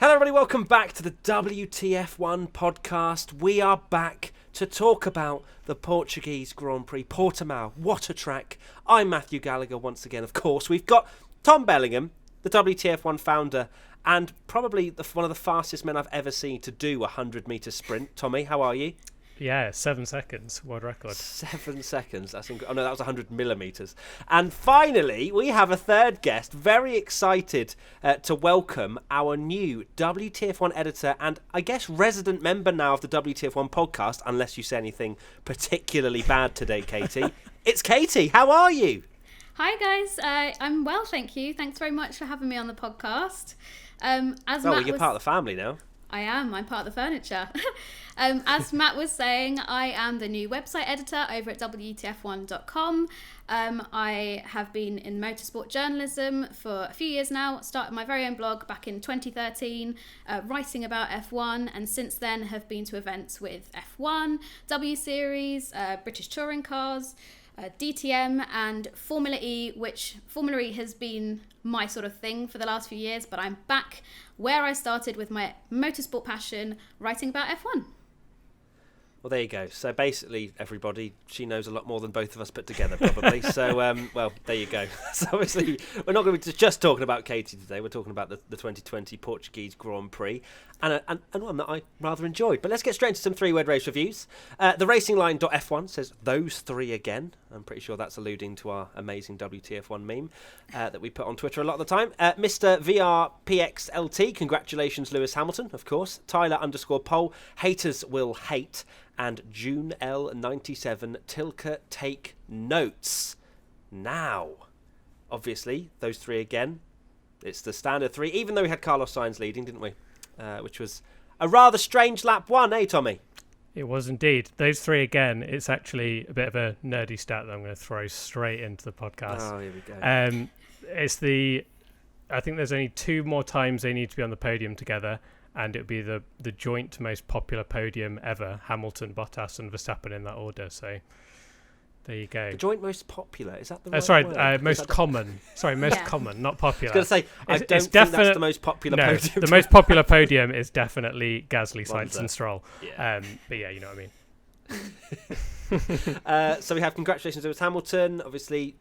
Hello everybody, welcome back to the WTF1 podcast. We are back to talk about the Portuguese Grand Prix, Portimao. What a track. I'm Matthew Gallagher once again, of course. We've got Tom Bellingham, the WTF1 founder, and probably one of the fastest men I've ever seen to do a 100-metre sprint. Tommy, how are you? Yeah, 7 seconds, world record. 7 seconds. That's oh no, that was 100 millimetres. And finally, we have a third guest. Very excited to welcome our new WTF1 editor and I guess resident member now of the WTF1 podcast, unless you say anything particularly bad today, Katy. It's Katy. How are you? Hi guys, I'm well, thank you. Thanks very much for having me on the podcast. You're part of the family now. I'm part of the furniture. As Matt was saying, I am the new website editor over at WTF1.com. I have been in motorsport journalism for a few years now, started my very own blog back in 2013, writing about F1, and since then have been to events with F1, W Series, British touring cars, DTM and Formula E, which Formula E has been my sort of thing for the last few years, but I'm back where I started with my motorsport passion, writing about F1. Well, there you go. So basically, everybody, she knows a lot more than both of us put together, probably. So, well, there you go. So obviously, we're not going to be just talking about Katy today. We're talking about the 2020 Portuguese Grand Prix, and one that I rather enjoyed. But let's get straight into some three-word race reviews. The racingline.f1 says, those three again. I'm pretty sure that's alluding to our amazing WTF1 meme that we put on Twitter a lot of the time. Mr. VRPXLT, congratulations, Lewis Hamilton, of course. Tyler_Poll, haters will hate. And June L97, Tilke, take notes. Now, obviously, those three again. It's the standard three, even though we had Carlos Sainz leading, didn't we? Which was a rather strange lap one, eh, Tommy? It was indeed. Those three again, it's actually a bit of a nerdy stat that I'm going to throw straight into the podcast. Oh, here we go. I think there's only 2 more times they need to be on the podium together, and it would be the joint most popular podium ever, Hamilton, Bottas and Verstappen in that order. So there you go. The joint most popular, is that the right word? Most common. Sorry, most common, not popular. I was going to say, I don't think that's the most popular podium. The most popular podium is definitely Gasly, Sainz and Stroll. Yeah. But yeah, you know what I mean. So we have congratulations to Lewis Hamilton, obviously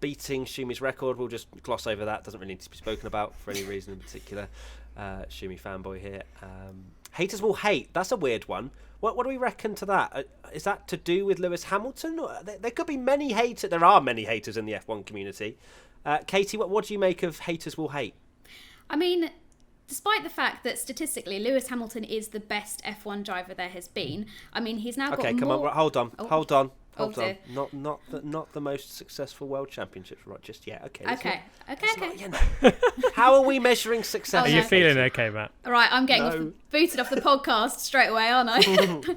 beating Schumi's record. We'll just gloss over that. Doesn't really need to be spoken about for any reason in particular. Schumi fanboy here. Haters will hate. That's a weird one. What do we reckon to that? Is that to do with Lewis Hamilton? There could be many haters. There are many haters in the F1 community. Katy, what do you make of haters will hate? I mean, despite the fact that statistically Lewis Hamilton is the best F1 driver there has been, I mean, he's now got more... Okay, come on, hold on. Hold on. Dear. Not the most successful world championships, right? Just yet. Okay. How are we measuring success? Are you feeling okay, Matt? Right, I'm getting booted off the podcast straight away, aren't I?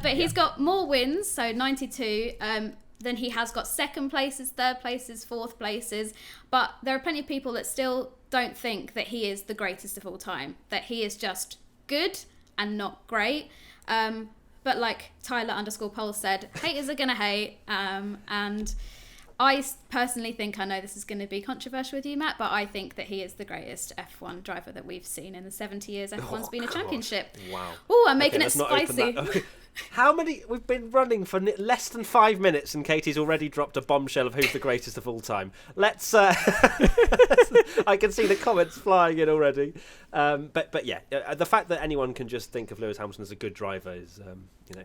But he's got more wins, so 92. Then he has got second places, third places, fourth places. But there are plenty of people that still don't think that he is the greatest of all time. That he is just good and not great. But like Tyler_Poll said, haters are going to hate. And I personally think, I know this is going to be controversial with you, Matt, but I think that he is the greatest F1 driver that we've seen in the 70 years F1's been a championship. Wow. Oh, I'm making it spicy. How many? We've been running for less than 5 minutes and Katy's already dropped a bombshell of who's the greatest of all time. Let's... I can see the comments flying in already. But yeah, the fact that anyone can just think of Lewis Hamilton as a good driver is,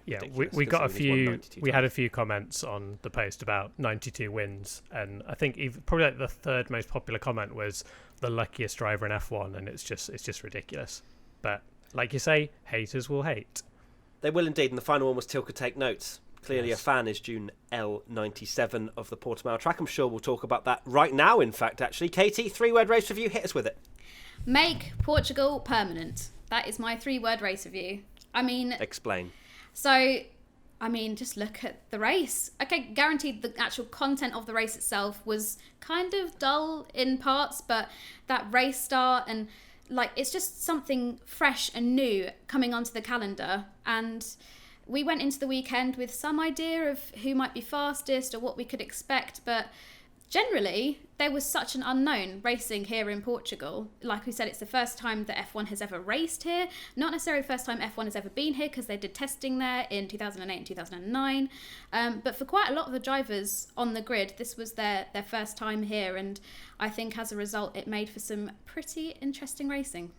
yeah, ridiculous. we got a few... We had a few comments on the post about 92 wins, and I think probably like the third most popular comment was the luckiest driver in F1, and it's just ridiculous. But like you say, haters will hate. They will indeed, and the final one was Tilke take notes. Clearly a fan is June L97 of the Portimao track. I'm sure we'll talk about that right now, in fact, actually. Katy, 3-word race review, hit us with it. Make Portugal permanent. That is my 3-word race review. I mean... Explain. So, I mean, just look at the race. Okay, guaranteed the actual content of the race itself was kind of dull in parts, but that race start and... like, it's just something fresh and new coming onto the calendar. And we went into the weekend with some idea of who might be fastest or what we could expect. But generally, there was such an unknown racing here in Portugal. Like we said, it's the first time that F1 has ever raced here. Not necessarily the first time F1 has ever been here, because they did testing there in 2008 and 2009. But for quite a lot of the drivers on the grid, this was their first time here. And I think as a result, it made for some pretty interesting racing.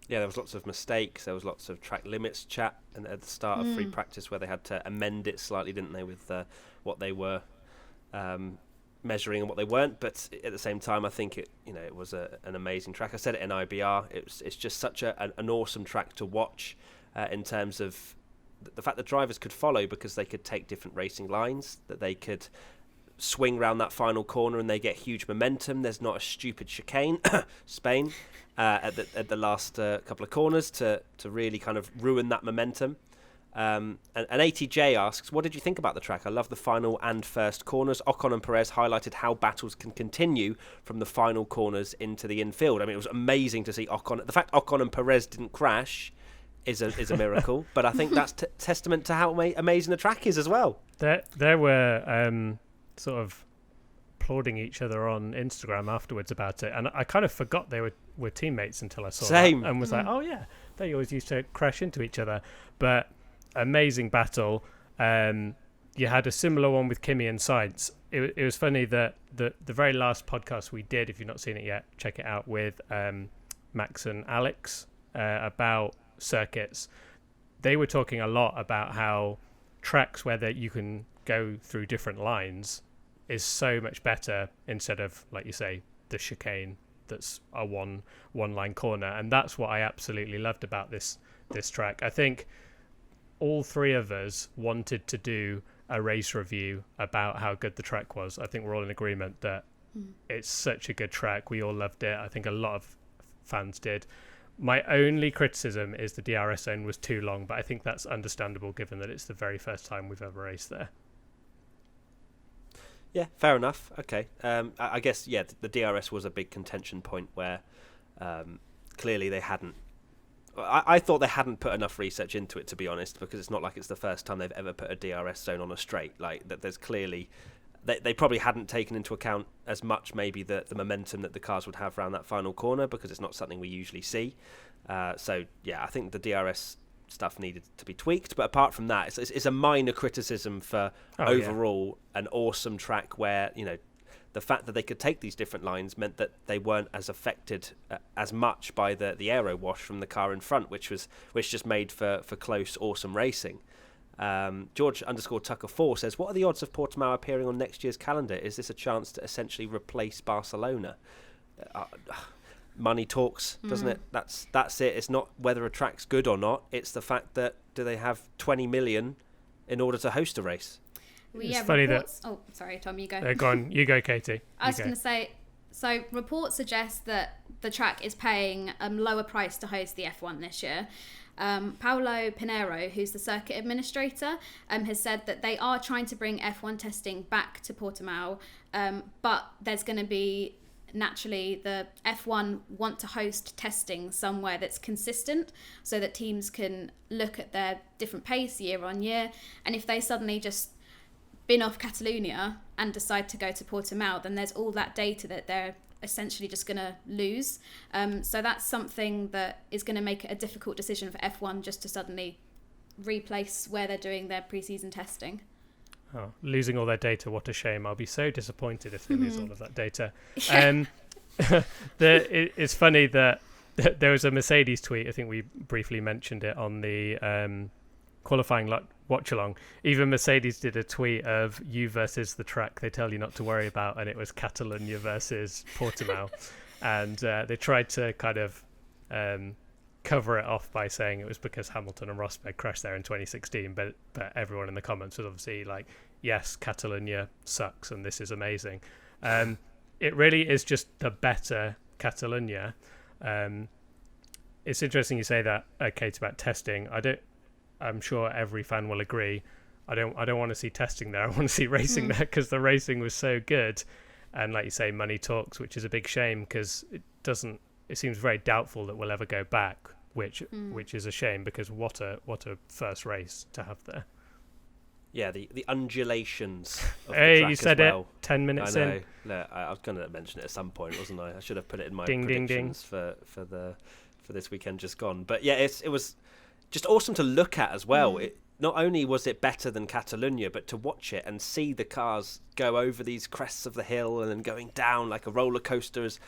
Yeah, there was lots of mistakes. There was lots of track limits chat and at the start of free practice, where they had to amend it slightly, didn't they, with what they were measuring and what they weren't. But at the same time, I think it was an amazing track. I said it in IBR. It's just such an awesome track to watch in terms of the fact that drivers could follow, because they could take different racing lines, that they could swing round that final corner and they get huge momentum. There's not a stupid chicane, Spain, at the last couple of corners to really kind of ruin that momentum. And ATJ asks, what did you think about the track? I love the final and first corners. Ocon and Perez highlighted how battles can continue from the final corners into the infield. I mean, it was amazing to see Ocon. The fact Ocon and Perez didn't crash is a miracle, but I think that's testament to how amazing the track is as well. There were sort of applauding each other on Instagram afterwards about it, and I kind of forgot they were teammates until I saw that, and was like, oh yeah, they always used to crash into each other. But amazing battle. You had a similar one with Kimi and Sainz. It was funny that the very last podcast we did, if you've not seen it yet, check it out, with Max and Alex about circuits. They were talking a lot about how tracks where you can go through different lines is so much better, instead of, like you say, the chicane that's a one line corner. And that's what I absolutely loved about this track. I think all three of us wanted to do a race review about how good the track was. I think we're all in agreement that it's such a good track. We all loved it. I think a lot of fans did. My only criticism is the DRS zone was too long, but I think that's understandable given that it's the very first time we've ever raced there. Yeah, fair enough. Okay. I guess, yeah, the DRS was a big contention point where clearly they hadn't. I thought they hadn't put enough research into it, to be honest, because it's not like it's the first time they've ever put a DRS zone on a straight. Like, that there's clearly. They probably hadn't taken into account as much maybe the momentum that the cars would have around that final corner, because it's not something we usually see. So, yeah, I think the DRS stuff needed to be tweaked. But apart from that, it's a minor criticism for overall an awesome track where, the fact that they could take these different lines meant that they weren't as affected as much by the aero wash from the car in front, which just made for close, awesome racing. George_Tucker4 says, what are the odds of Portimao appearing on next year's calendar? Is this a chance to essentially replace Barcelona? Money talks, doesn't it? That's it. It's not whether a track's good or not. It's the fact that do they have 20 million in order to host a race? Well, it's yeah, funny reports... Oh, sorry, Tom, you go. Go on. You go, Katie. I was going to say, so reports suggest that the track is paying a lower price to host the F1 this year. Paulo Pinheiro, who's the circuit administrator, has said that they are trying to bring F1 testing back to Portimao, but there's going to be, naturally, the F1 want to host testing somewhere that's consistent so that teams can look at their different pace year on year. And if they suddenly just bin off Catalonia and decide to go to Portimao, then there's all that data that they're essentially just going to lose. So that's something that is going to make it a difficult decision for F1 just to suddenly replace where they're doing their pre-season testing. Oh, losing all their data, what a shame. I'll be so disappointed if they lose all of that data. It's funny that there was a Mercedes tweet, I think we briefly mentioned it on the qualifying watch along. Even Mercedes did a tweet of you versus the track they tell you not to worry about, and it was Catalonia versus Portimao. And they tried to kind of cover it off by saying it was because Hamilton and Rosberg crashed there in 2016, but everyone in the comments was obviously like, yes, Catalonia sucks and this is amazing. It really is just the better Catalonia. It's interesting you say that, Kate, about testing. I'm sure every fan will agree. I don't want to see testing there. I want to see racing there, because the racing was so good. And like you say, money talks, which is a big shame, because it seems very doubtful that we'll ever go back, which is a shame, because what a first race to have there. Yeah, the undulations of Hey, the track you said as well. it 10 minutes I know. in. No, I was going to mention it at some point, wasn't I? I should have put it in my Ding, ding, predictions for this weekend just gone. But yeah, it was just awesome to look at as well. It not only was it better than Catalunya, but to watch it and see the cars go over these crests of the hill and then going down like a roller coaster, as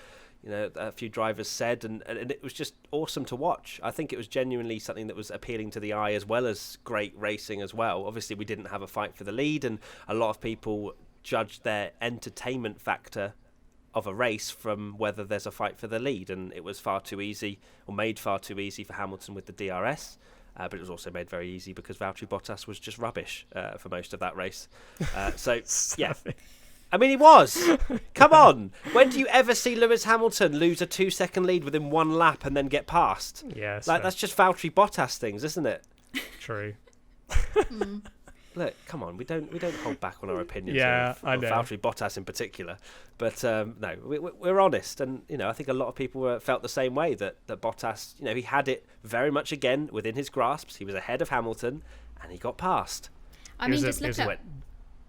a few drivers said, and it was just awesome to watch. I think it was genuinely something that was appealing to the eye as well as great racing as well. Obviously, we didn't have a fight for the lead, and a lot of people judged their entertainment factor of a race from whether there's a fight for the lead, and it was far too easy, or made far too easy for Hamilton with the DRS. But it was also made very easy because Valtteri Bottas was just rubbish for most of that race. So, yeah. I mean, he was. Come on. When do you ever see Lewis Hamilton lose a 2-second lead within one lap and then get past? Yeah, that's just Valtteri Bottas things, isn't it? True. Look, come on. We don't hold back on our opinions. Yeah, of I know. Valtteri Bottas in particular. But no, we're honest, and I think a lot of people felt the same way that Bottas. He had it very much again within his grasps. He was ahead of Hamilton, and he got past. I mean, just look at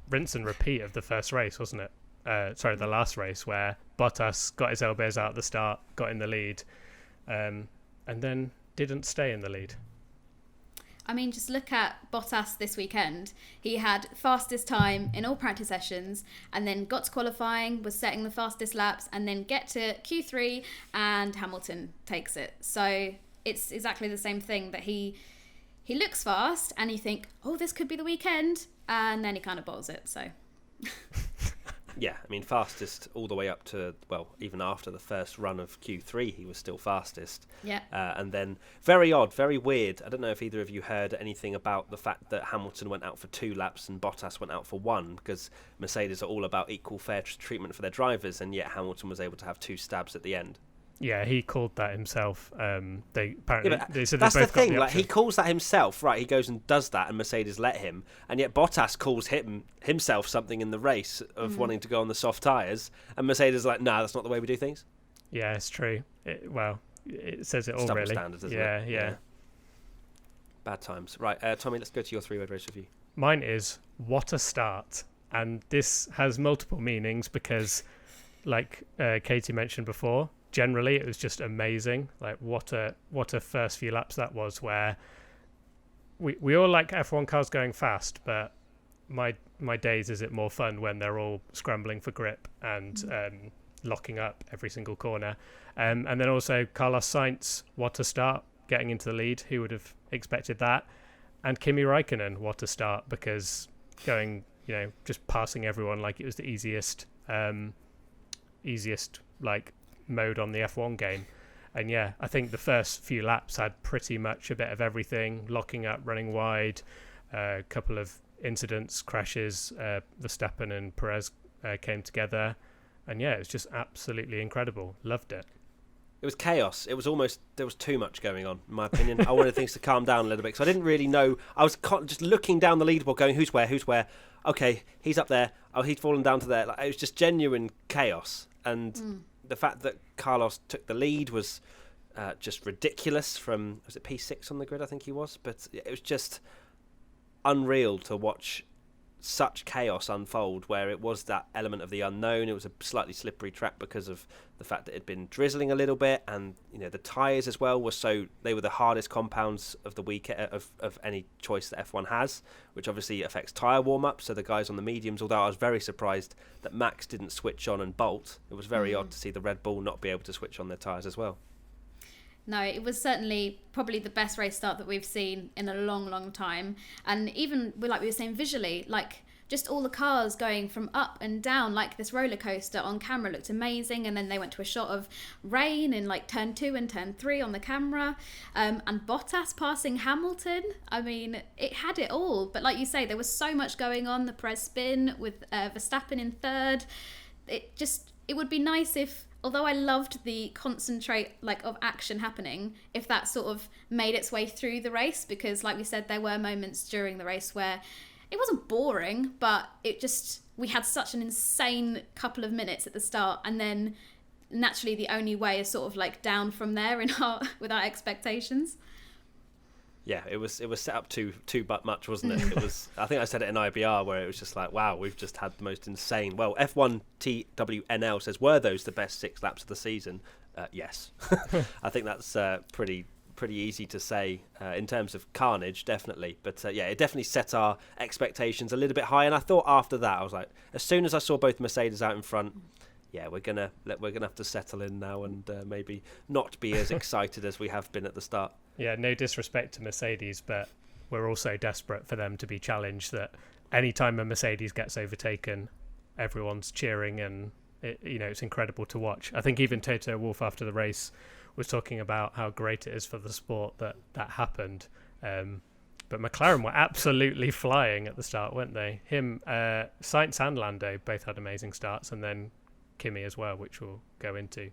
rinse and repeat of the first race, wasn't it? The last race where Bottas got his elbows out at the start, got in the lead, and then didn't stay in the lead. I mean, just look at Bottas this weekend. He had fastest time in all practice sessions, and then got to qualifying, was setting the fastest laps, and then get to Q3 and Hamilton takes it. So it's exactly the same thing, that he looks fast and you think, oh, this could be the weekend, and then he kind of bowls it. So yeah, I mean, fastest all the way up to, well, even after the first run of Q3, he was still fastest. Yeah. And then very odd, very weird. I don't know if either of you heard anything about the fact that Hamilton went out for 2 laps and Bottas went out for 1, because Mercedes are all about equal fair treatment for their drivers, and yet Hamilton was able to have 2 stabs at the end. Yeah, he called that himself. They apparently they said that's they both the thing. got the he calls that himself, right? He goes and does that, and Mercedes let him. And yet Bottas calls himself something in the race of wanting to go on the soft tyres, and Mercedes is like, "Nah, that's not the way we do things." Yeah, it's true. It says it all, double really. Standards, isn't yeah, it? yeah. Bad times. Right, Tommy, let's go to your 3-word race review. Mine is what a start, and this has multiple meanings because, like Katy mentioned before, generally it was just amazing. Like what a first few laps that was, where we all like F1 cars going fast, but my days is it more fun when they're all scrambling for grip and locking up every single corner. And then also Carlos Sainz, what a start, getting into the lead. Who would have expected that? And Kimi Räikkönen, what a start, because going, just passing everyone like it was the easiest like mode on the F1 game. And yeah, I think the first few laps had pretty much a bit of everything: locking up, running wide, a couple of incidents, crashes, Verstappen and Perez came together, and yeah, it was just absolutely incredible. Loved it. It was chaos. It was almost, there was too much going on, in my opinion. I wanted things to calm down a little bit, because I didn't really know. I was just looking down the leaderboard going, who's where? Okay, he's up there. Oh, he's fallen down to there. Like, it was just genuine chaos. And the fact that Carlos took the lead was just ridiculous from, was it P6 on the grid, I think he was? But it was just unreal to watch such chaos unfold, where it was that element of the unknown. It was a slightly slippery track because of the fact that it had been drizzling a little bit, and the tyres as well they were the hardest compounds of the week of any choice that F1 has, which obviously affects tyre warm-up. So the guys on the mediums, although I was very surprised that Max didn't switch on and bolt, it was very odd to see the Red Bull not be able to switch on their tyres as well. No, it was certainly probably the best race start that we've seen in a long, long time. And even, like we were saying, visually, like just all the cars going from up and down like this roller coaster on camera looked amazing. And then they went to a shot of rain in like turn 2 and turn 3 on the camera. And Bottas passing Hamilton. I mean, it had it all. But like you say, there was so much going on. The Perez spin with Verstappen in third. It would be nice if, although I loved the concentrate of action happening, if that sort of made its way through the race, because like we said, there were moments during the race where it wasn't boring, but we had such an insane couple of minutes at the start, and then naturally the only way is sort of like down from there with our expectations. Yeah, it was set up too much, wasn't it? It was. I think I said it in IBR where it was just like, wow, we've just had the most insane. Well, F1 TWNL says, were those the best 6 laps of the season? Yes, I think that's pretty easy to say in terms of carnage, definitely. But yeah, it definitely set our expectations a little bit high. And I thought after that, I was like, as soon as I saw both Mercedes out in front, yeah, we're gonna have to settle in now and maybe not be as excited as we have been at the start. Yeah, no disrespect to Mercedes, but we're also desperate for them to be challenged. That anytime a Mercedes gets overtaken, everyone's cheering, and it's incredible to watch. I think even Toto Wolff after the race was talking about how great it is for the sport that happened. But McLaren were absolutely flying at the start, weren't they? Sainz and Lando both had amazing starts, and then Kimi as well, which we'll go into.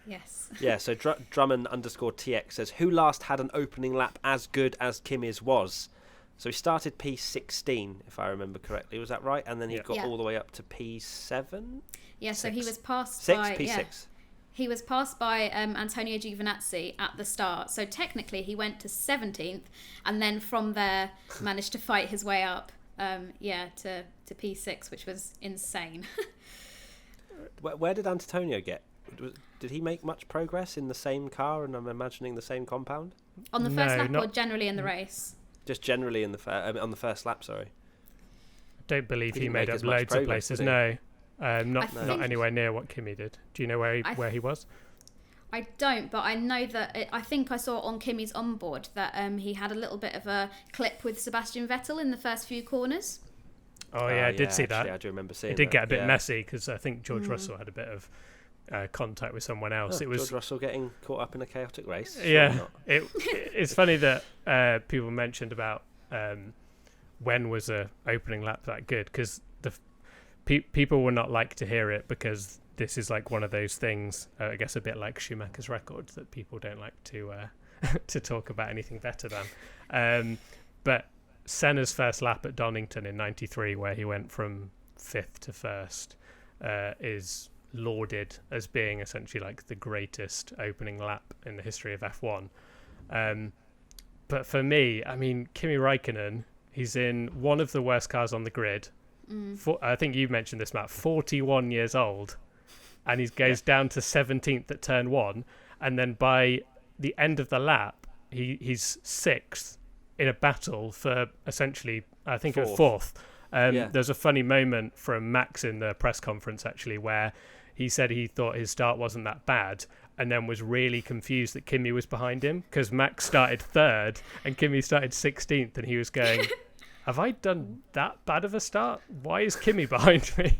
Yes. Yeah, so Drummond_TX says, who last had an opening lap as good as Kimi's was? So he started P16, if I remember correctly. Was that right? And then he got all the way up to P7? Yeah, so he was passed by... P6? Yeah. He was passed by Antonio Giovinazzi at the start. So technically he went to 17th and then from there managed to fight his way up to P6, which was insane. Where did Antonio get? Did he make much progress in the same car, and I'm imagining the same compound? On the first lap or generally in the race? Just generally in on the first lap, sorry. I don't believe he made up loads of places, no. Not anywhere near what Kimi did. Do you know where he was? I don't, but I know that I think I saw on Kimi's onboard that he had a little bit of a clip with Sebastian Vettel in the first few corners. Oh yeah, I did see that. I do remember seeing it. It did get a bit messy because I think George Russell had a bit of contact with someone else. It was George Russell getting caught up in a chaotic race. Yeah, it's funny that people mentioned about when was a opening lap that good, because the people will not like to hear it, because this is like one of those things, I guess a bit like Schumacher's record, that people don't like to to talk about anything better than. But Senna's first lap at Donington in '93, where he went from 5th to 1st, is lauded as being essentially like the greatest opening lap in the history of F1. But for me, I mean, Kimi Räikkönen, he's in one of the worst cars on the grid. I think you mentioned this, Matt, 41 years old, and he goes down to 17th at turn 1, and then by the end of the lap, he's 6th in a battle for essentially, I think, a 4th. There's a funny moment from Max in the press conference, actually, where he said he thought his start wasn't that bad, and then was really confused that Kimi was behind him, because Max started 3rd and Kimi started 16th, and he was going, have I done that bad of a start? Why is Kimi behind me?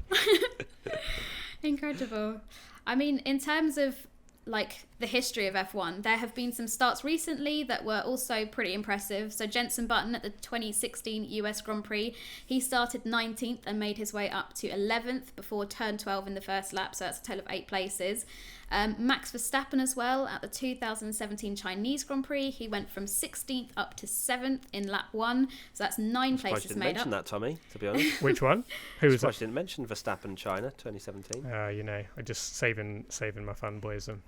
Incredible. I mean, in terms of like the history of F1, there have been some starts recently that were also pretty impressive. So Jenson Button at the 2016 US Grand Prix, he started 19th and made his way up to 11th before turn 12 in the first lap, so that's a total of 8 places. Max Verstappen as well at the 2017 Chinese Grand Prix, he went from 16th up to 7th in lap 1, so that's 9 places made up. I didn't mention that, Tommy, to be honest. Which one? Who was that? I didn't mention Verstappen China 2017. I just saving my fanboyism.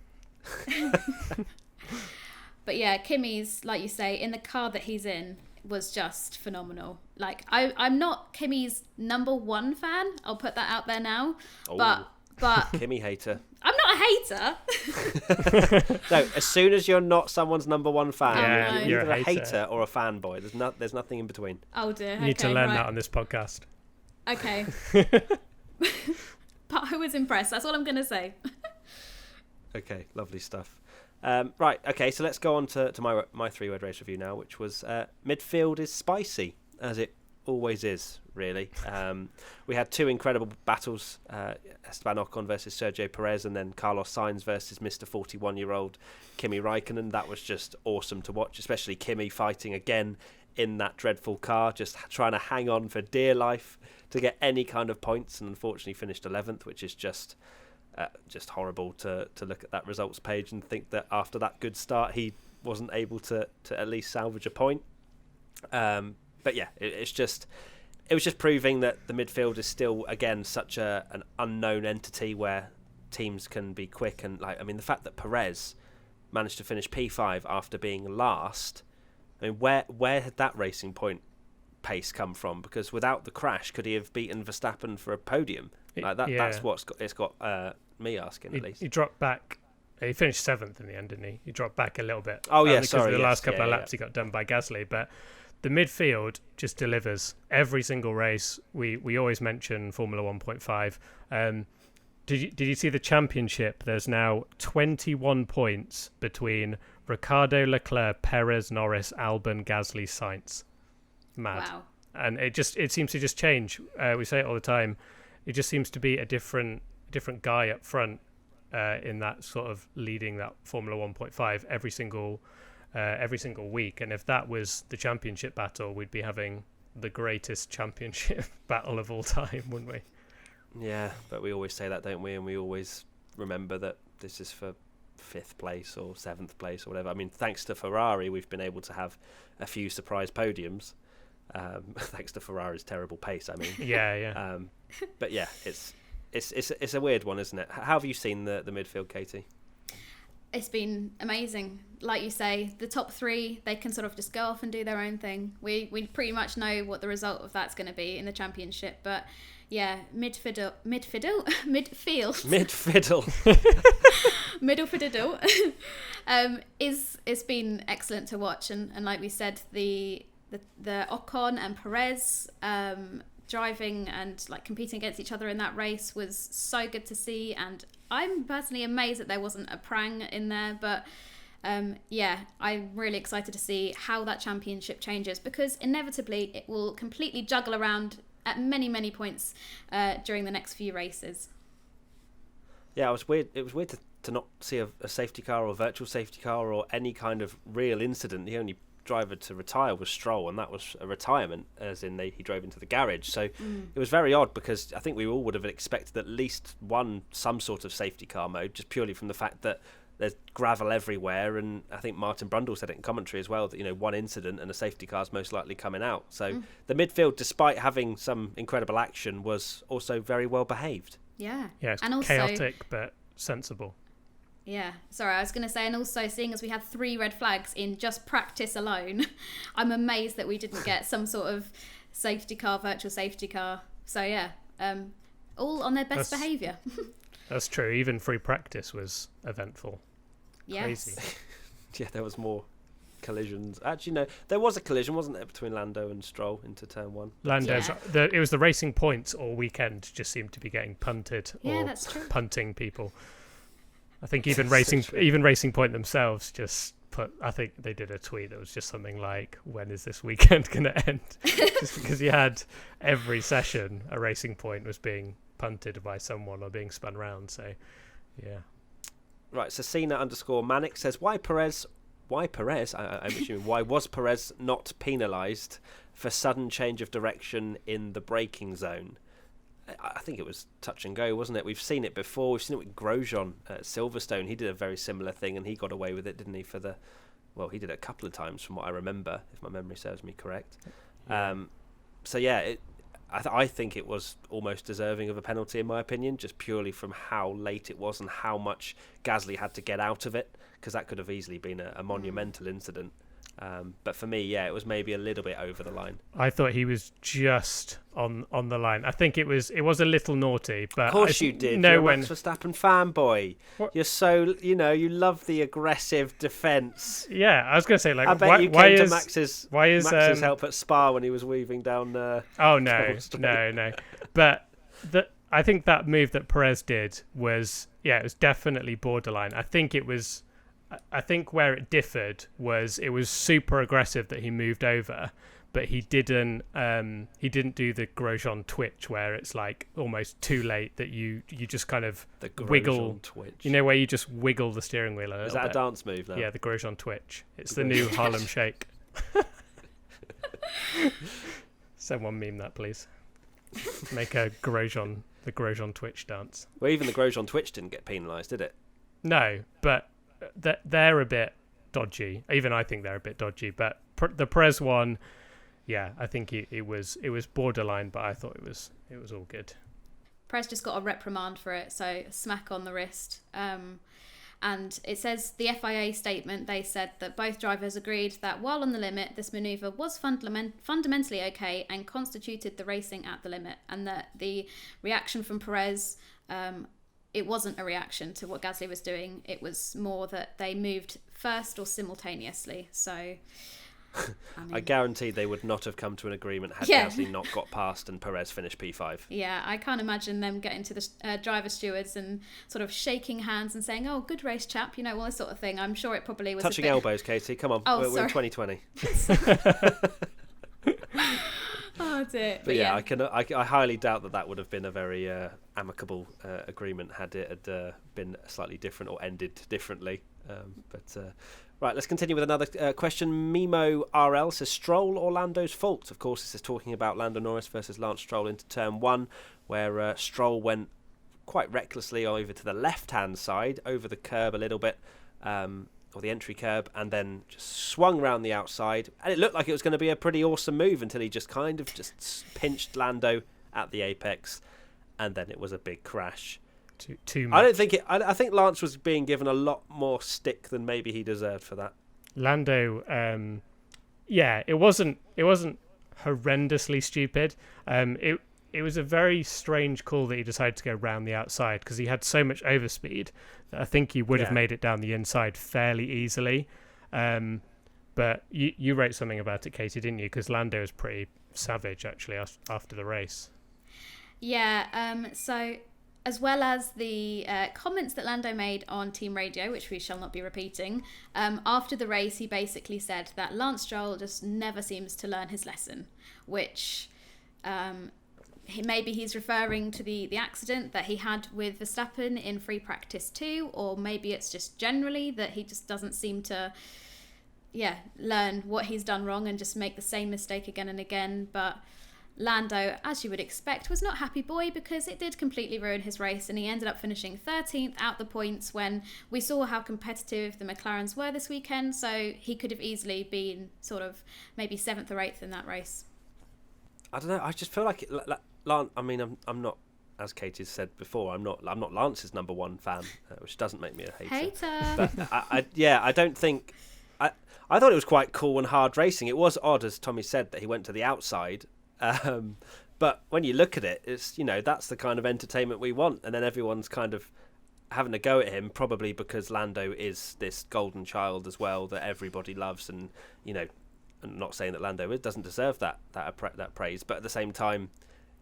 But yeah, Kimi's, like you say, in the car that he's in was just phenomenal. Like I'm not Kimi's number 1 fan, I'll put that out there now. But Kimi hater. I'm not a hater. No, as soon as you're not someone's number 1 fan, you're either a hater or a fanboy. There's nothing in between. Oh dear. You need to learn that on this podcast. Okay. But I was impressed, that's all I'm gonna say. Okay, lovely stuff. Right, okay, so let's go on to my 3-word race review now, which was midfield is spicy, as it always is, really. We had 2 incredible battles, Esteban Ocon versus Sergio Perez, and then Carlos Sainz versus Mr. 41-year-old Kimi Räikkönen. That was just awesome to watch, especially Kimi fighting again in that dreadful car, just trying to hang on for dear life to get any kind of points, and unfortunately finished 11th, which is just horrible to look at that results page and think that after that good start he wasn't able to at least salvage a point. But yeah, it was just proving that the midfield is still, again, such an unknown entity where teams can be quick. And the fact that Perez managed to finish P5 after being last, I mean, where had that Racing Point pace come from? Because without the crash, could he have beaten Verstappen for a podium? Like that. Yeah. That's it's got me asking at least. He dropped back. He finished 7th in the end, didn't he? He dropped back a little bit. Oh yeah, because sorry. the last couple of yeah, laps he got done by Gasly, but the midfield just delivers every single race. We always mention Formula 1.5. Did you see the championship? There's now 21 points between Ricciardo, Leclerc, Perez, Norris, Albon, Gasly, Sainz. Mad. Wow. And it seems to just change. We say it all the time. It just seems to be a different guy up front in that sort of leading that Formula 1.5 every single week. And if that was the championship battle, we'd be having the greatest championship battle of all time, wouldn't we? Yeah, but we always say that, don't we? And we always remember that this is for 5th place or 7th place or whatever. I mean, thanks to Ferrari, we've been able to have a few surprise podiums. Thanks to Ferrari's terrible pace, I mean. Yeah. But yeah, it's a weird one, isn't it? How have you seen the midfield, Katy? It's been amazing. Like you say, the top 3, they can sort of just go off and do their own thing. We pretty much know what the result of that's going to be in the championship, but yeah, midfield it's been excellent to watch, and like we said, the Ocon and Perez driving and like competing against each other in that race was so good to see, and I'm personally amazed that there wasn't a prang in there, but yeah, I'm really excited to see how that championship changes, because inevitably it will completely juggle around at many points during the next few races. Yeah, it was weird to not see a safety car or virtual safety car or any kind of real incident. The only driver to retire was Stroll, and that was a retirement, as in he drove into the garage. So it was very odd, because I think we all would have expected at least some sort of safety car mode, just purely from the fact that there's gravel everywhere, and I think Martin Brundle said it in commentary as well, that one incident and a safety car's most likely coming out. So the midfield, despite having some incredible action, was also very well behaved. Yeah, it's and also chaotic but sensible. Yeah, sorry, I was going to say, and also seeing as we had 3 red flags in just practice alone, I'm amazed that we didn't get some sort of virtual safety car. So yeah, all on their best behaviour. That's true. Even free practice was eventful. Yes. Crazy. Yeah, there was more collisions. Actually, no, there was a collision, wasn't there, between Lando and Stroll into turn 1? Lando's it was the Racing Points all weekend just seemed to be getting punted or that's true. punting people. I think even Racing Point themselves just I think they did a tweet that was just something like, when is this weekend going to end? Just because you had every session a Racing Point was being punted by someone or being spun round. So, yeah. Right, so Cena_Manic says, why Perez? I'm assuming, why was Perez not penalised for sudden change of direction in the braking zone? I think it was touch and go, wasn't it? We've seen it before. We've seen it with Grosjean at Silverstone. He did a very similar thing, and he got away with it, didn't he? He did it a couple of times, from what I remember, if my memory serves me correct. Yeah. So yeah, I think it was almost deserving of a penalty, in my opinion, just purely from how late it was and how much Gasly had to get out of it, because that could have easily been a monumental incident. But for me, yeah, it was maybe a little bit over the line. I thought he was just on the line. I think it was a little naughty, but of course you did. You're a Max Verstappen fanboy. What? You're so you love the aggressive defence. Yeah, I was going to say, like, I bet you came to Max's help at Spa when he was weaving down. Oh no. But I think that move that Perez did was it was definitely borderline. I think where it differed was it was super aggressive that he moved over, but he didn't do the Grosjean twitch where it's like almost too late that you just kind of the wiggle twitch. Where you just wiggle the steering wheel a little bit. Is that a dance move now? Yeah, the Grosjean twitch. It's the new Harlem Shake. Someone meme that, please. Make the Grosjean twitch dance. Well, even the Grosjean twitch didn't get penalised, did it? No, but they're a bit dodgy. Even I think they're a bit dodgy. But the Perez one, yeah, I think it was borderline, but I thought it was all good. Perez just got a reprimand for it, so smack on the wrist. And it says the FIA statement, they said that both drivers agreed that while on the limit, this manoeuvre was fundamentally okay and constituted the racing at the limit, and that the reaction from Perez, it wasn't a reaction to what Gasly was doing. It was more that they moved first or simultaneously. So I guarantee they would not have come to an agreement had Gasly not got past and Perez finished P5. Yeah, I can't imagine them getting to the driver stewards and sort of shaking hands and saying, "Oh, good race, chap," all this sort of thing. I'm sure it probably was touching elbows, Katy. Come on, we're in 2020. Oh dear. But yeah, I highly doubt that would have been a very amicable agreement had it had been slightly different or ended differently. Right, let's continue with another question. Mimo RL says, Stroll or Lando's fault? Of course, this is talking about Lando Norris versus Lance Stroll into turn 1, where Stroll went quite recklessly over to the left-hand side, over the curb a little bit, or the entry curb, and then just swung round the outside. And it looked like it was going to be a pretty awesome move until he just kind of just pinched Lando at the apex, and then it was a big crash. Too much. I don't think I think Lance was being given a lot more stick than maybe he deserved for that. Lando, it wasn't horrendously stupid. It was a very strange call that he decided to go round the outside because he had so much overspeed that I think he would have made it down the inside fairly easily. But you wrote something about it, Katy, didn't you? Because Lando was pretty savage actually after the race. Yeah. So, as well as the comments that Lando made on Team Radio, which we shall not be repeating, after the race, he basically said that Lance Stroll just never seems to learn his lesson, which maybe he's referring to the accident that he had with Verstappen in free practice 2, or maybe it's just generally that he just doesn't seem to learn what he's done wrong and just make the same mistake again and again. But Lando, as you would expect, was not happy boy because it did completely ruin his race, and he ended up finishing 13th out the points when we saw how competitive the McLarens were this weekend, so he could have easily been sort of maybe 7th or 8th in that race. I don't know, I just feel like I'm not, as Katie said before, I'm not Lance's number one fan, which doesn't make me a hater. But I don't think I thought it was quite cool and hard racing. It was odd, as Tommy said, that he went to the outside. But when you look at it, it's that's the kind of entertainment we want, and then everyone's kind of having a go at him, probably because Lando is this golden child as well that everybody loves, and I'm not saying that Lando doesn't deserve that praise, but at the same time,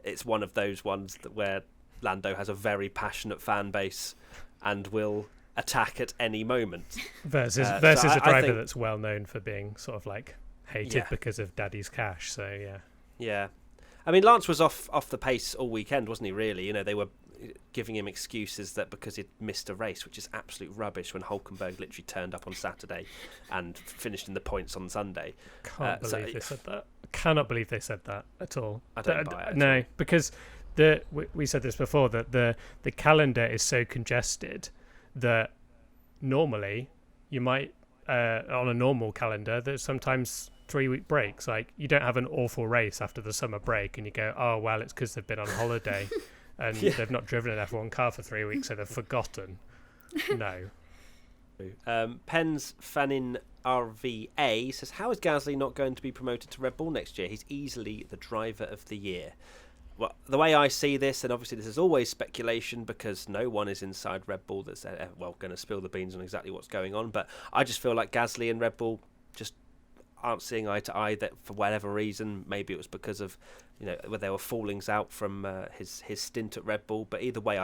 it's one of those ones where Lando has a very passionate fan base and will attack at any moment. Versus a driver that's well known for being sort of like hated because of Daddy's cash. So yeah. I mean, Lance was off the pace all weekend, wasn't he, really? They were giving him excuses that because he'd missed a race, which is absolute rubbish when Hülkenberg literally turned up on Saturday and finished in the points on Sunday. Can't believe they said that. I cannot believe they said that at all. I don't buy it. No, because we said this before, that the calendar is so congested that normally you might, on a normal calendar, there's sometimes 3-week breaks. Like, you don't have an awful race after the summer break and you go, oh well, it's because they've been on holiday and they've not driven an F1 car for 3 weeks, so they've forgotten. No. Pens Fanin RVA says, how is Gasly not going to be promoted to Red Bull next year? He's easily the driver of the year. Well, the way I see this, and obviously this is always speculation because no one is inside Red Bull that's going to spill the beans on exactly what's going on, but I just feel like Gasly and Red Bull just aren't seeing eye to eye, that for whatever reason, maybe it was because of where there were fallings out from his stint at Red Bull, but either way,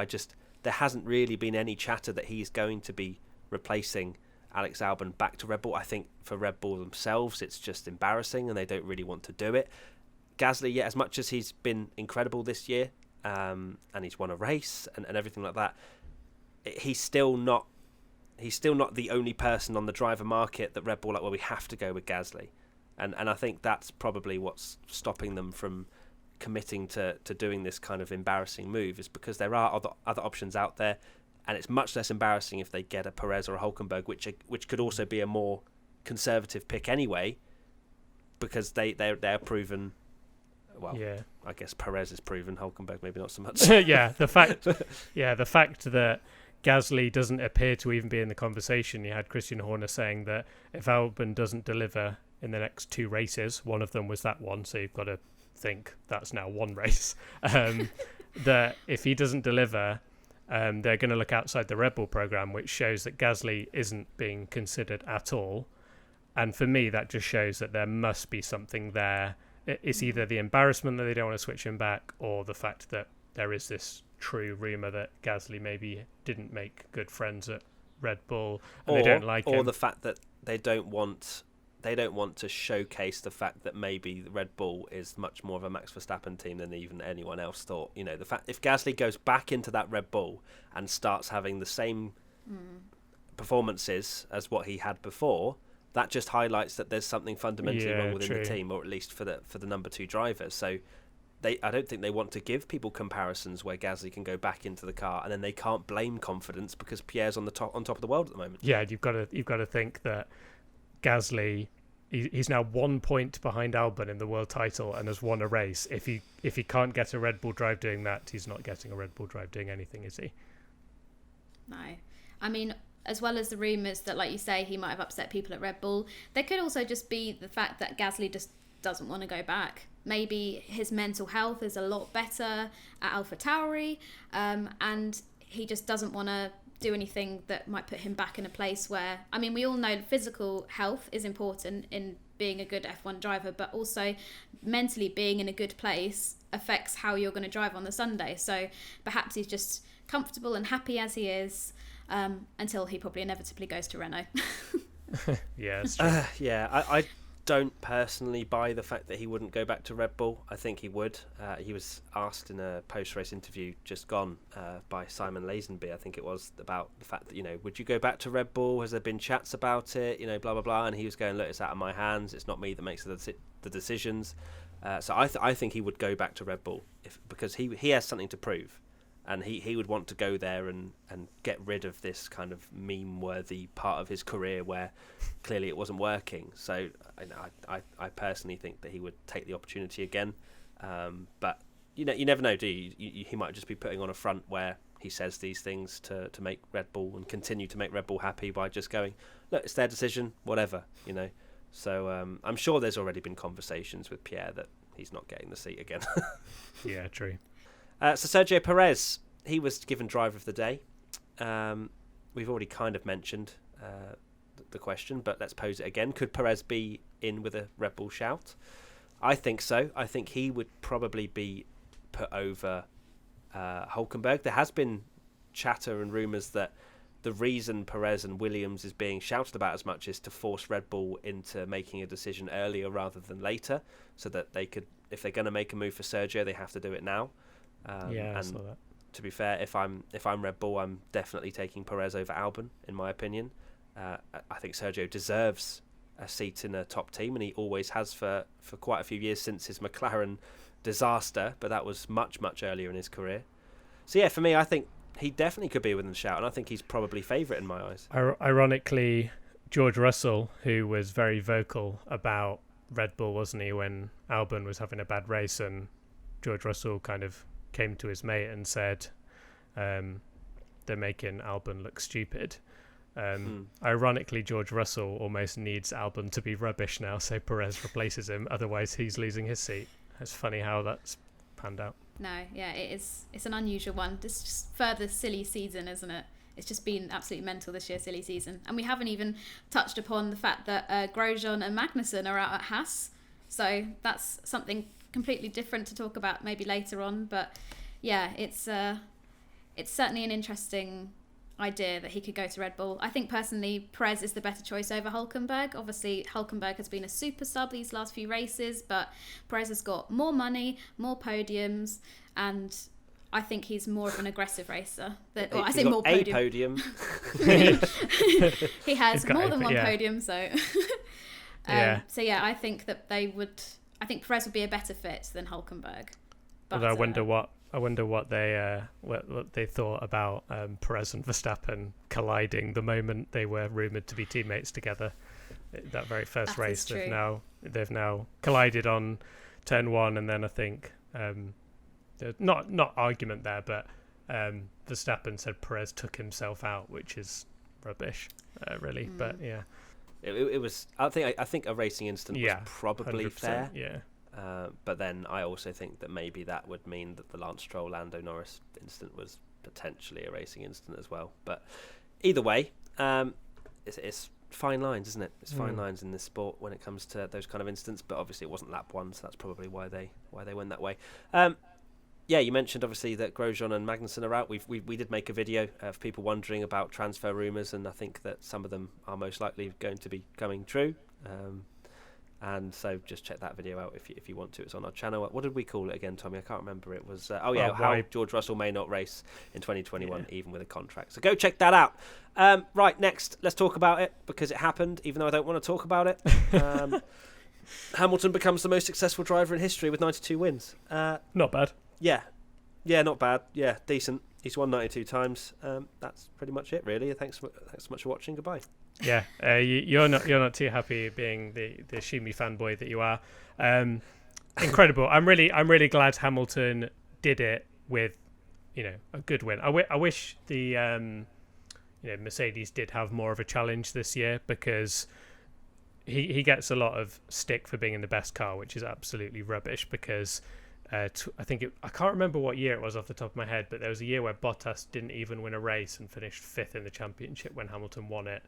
there hasn't really been any chatter that he's going to be replacing Alex Albon back to Red Bull. I think for Red Bull themselves, it's just embarrassing and they don't really want to do it. Gasly, as much as he's been incredible this year, and he's won a race and everything like that, he's still not the only person on the driver market that Red Bull we have to go with Gasly, and I think that's probably what's stopping them from committing to doing this kind of embarrassing move, is because there are other options out there, and it's much less embarrassing if they get a Perez or a Hülkenberg, which could also be a more conservative pick anyway, because they're proven. Well, yeah. I guess Perez is proven, Hülkenberg maybe not so much. the fact that Gasly doesn't appear to even be in the conversation. You had Christian Horner saying that if Albon doesn't deliver in the next 2 races, one of them was that one, so you've got to think that's now 1 race, that if he doesn't deliver, they're going to look outside the Red Bull program, which shows that Gasly isn't being considered at all. And for me, that just shows that there must be something there. It's either the embarrassment that they don't want to switch him back, or the fact that there is this true rumour that Gasly maybe didn't make good friends at Red Bull and they don't like him. Or the fact that they don't want to showcase the fact that maybe Red Bull is much more of a Max Verstappen team than even anyone else thought. You know, the fact if Gasly goes back into that Red Bull and starts having the same performances as what he had before, that just highlights that there's something fundamentally wrong within the team, or at least for the number 2 driver. So I don't think they want to give people comparisons where Gasly can go back into the car and then they can't blame confidence because Pierre's on top of the world at the moment. Yeah, you've got to think that Gasly, he's now 1 point behind Albon in the world title and has won a race. If he can't get a Red Bull drive doing that, he's not getting a Red Bull drive doing anything, is he? No. I mean, as well as the rumours that, like you say, he might have upset people at Red Bull, there could also just be the fact that Gasly just doesn't want to go back. Maybe his mental health is a lot better at AlphaTauri, and he just doesn't want to do anything that might put him back in a place where, I mean, we all know physical health is important in being a good F1 driver, but also mentally being in a good place affects how you're going to drive on the Sunday. So perhaps he's just comfortable and happy as he is, until he probably inevitably goes to Renault. Yeah, it's true. I don't personally buy the fact that he wouldn't go back to Red Bull. I think he would. He was asked in a post-race interview just gone by Simon Lazenby, I think it was, about the fact that, you know, would you go back to Red Bull? Has there been chats about it? You know, blah, blah, blah. And he was going, look, it's out of my hands. It's not me that makes the decisions. So I think he would go back to Red Bull because he has something to prove. And he would want to go there and get rid of this kind of meme-worthy part of his career where clearly it wasn't working. So I personally think that he would take the opportunity again. But you never know, do you? He might just be putting on a front where he says these things to make Red Bull and continue to make Red Bull happy by just going, look, it's their decision, whatever, you know. So I'm sure there's already been conversations with Pierre that he's not getting the seat again. Yeah, true. So Sergio Perez, he was given driver of the day. We've already kind of mentioned the question, but let's pose it again. Could Perez be in with a Red Bull shout? I think so. I think he would probably be put over Hülkenberg. There has been chatter and rumours that the reason Perez and Williams is being shouted about as much is to force Red Bull into making a decision earlier rather than later, so that they could, if they're going to make a move for Sergio, they have to do it now. I saw that. To be fair, if I'm Red Bull, I'm definitely taking Perez over Albon, in my opinion. I think Sergio deserves a seat in a top team, and he always has for quite a few years since his McLaren disaster, but that was much, much earlier in his career. So yeah, for me, I think he definitely could be within the shout, and I think he's probably favourite in my eyes. Ironically, George Russell, who was very vocal about Red Bull, wasn't he, when Albon was having a bad race, and George Russell kind of came to his mate and said they're making Albon look stupid. Ironically, George Russell almost needs Albon to be rubbish now, so Perez replaces him, otherwise he's losing his seat. It's funny how that's panned out. No, yeah, it's an unusual one. This just further silly season, isn't it? It's just been absolutely mental this year, silly season. And we haven't even touched upon the fact that Grosjean and Magnussen are out at Haas, so that's something completely different to talk about maybe later on. But yeah, it's certainly an interesting idea that he could go to Red Bull. I think personally Perez is the better choice over Hülkenberg. Obviously Hülkenberg has been a super sub these last few races, but Perez has got more money, more podiums, and I think he's more of an aggressive racer. I say more podium. He has more than one podium, so so yeah, I think that I think Perez would be a better fit than Hülkenberg. But I wonder what they thought about Perez and Verstappen colliding the moment they were rumoured to be teammates together. That very first race, they've now collided on turn one, and then I think not argument there, but Verstappen said Perez took himself out, which is rubbish, really. But yeah, it was. I think a racing incident was probably fair. Yeah. But then I also think that maybe that would mean that the Lance Stroll Lando Norris incident was potentially a racing incident as well. But either way, it's fine lines, isn't it? It's fine lines in this sport when it comes to those kind of incidents. But obviously, it wasn't lap 1, so that's probably why they went that way. Yeah, you mentioned obviously that Grosjean and Magnussen are out. We did make a video of people wondering about transfer rumours, and I think that some of them are most likely going to be coming true. And so just check that video out if you want to. It's on our channel. What did we call it again, Tommy? I can't remember. It was how George Russell may not race in 2021 even with a contract. So go check that out. Right, next, let's talk about it because it happened, even though I don't want to talk about it. Hamilton becomes the most successful driver in history with 92 wins. Not bad. Yeah, not bad. Yeah, decent. He's won 92 times. That's pretty much it, really. Thanks so much for watching. Goodbye. Yeah, you're not too happy being the Schumi fanboy that you are. Incredible. I'm really glad Hamilton did it with, a good win. I wish the Mercedes did have more of a challenge this year because he gets a lot of stick for being in the best car, which is absolutely rubbish because. I can't remember what year it was off the top of my head, but there was a year where Bottas didn't even win a race and finished 5th in the championship when Hamilton won it.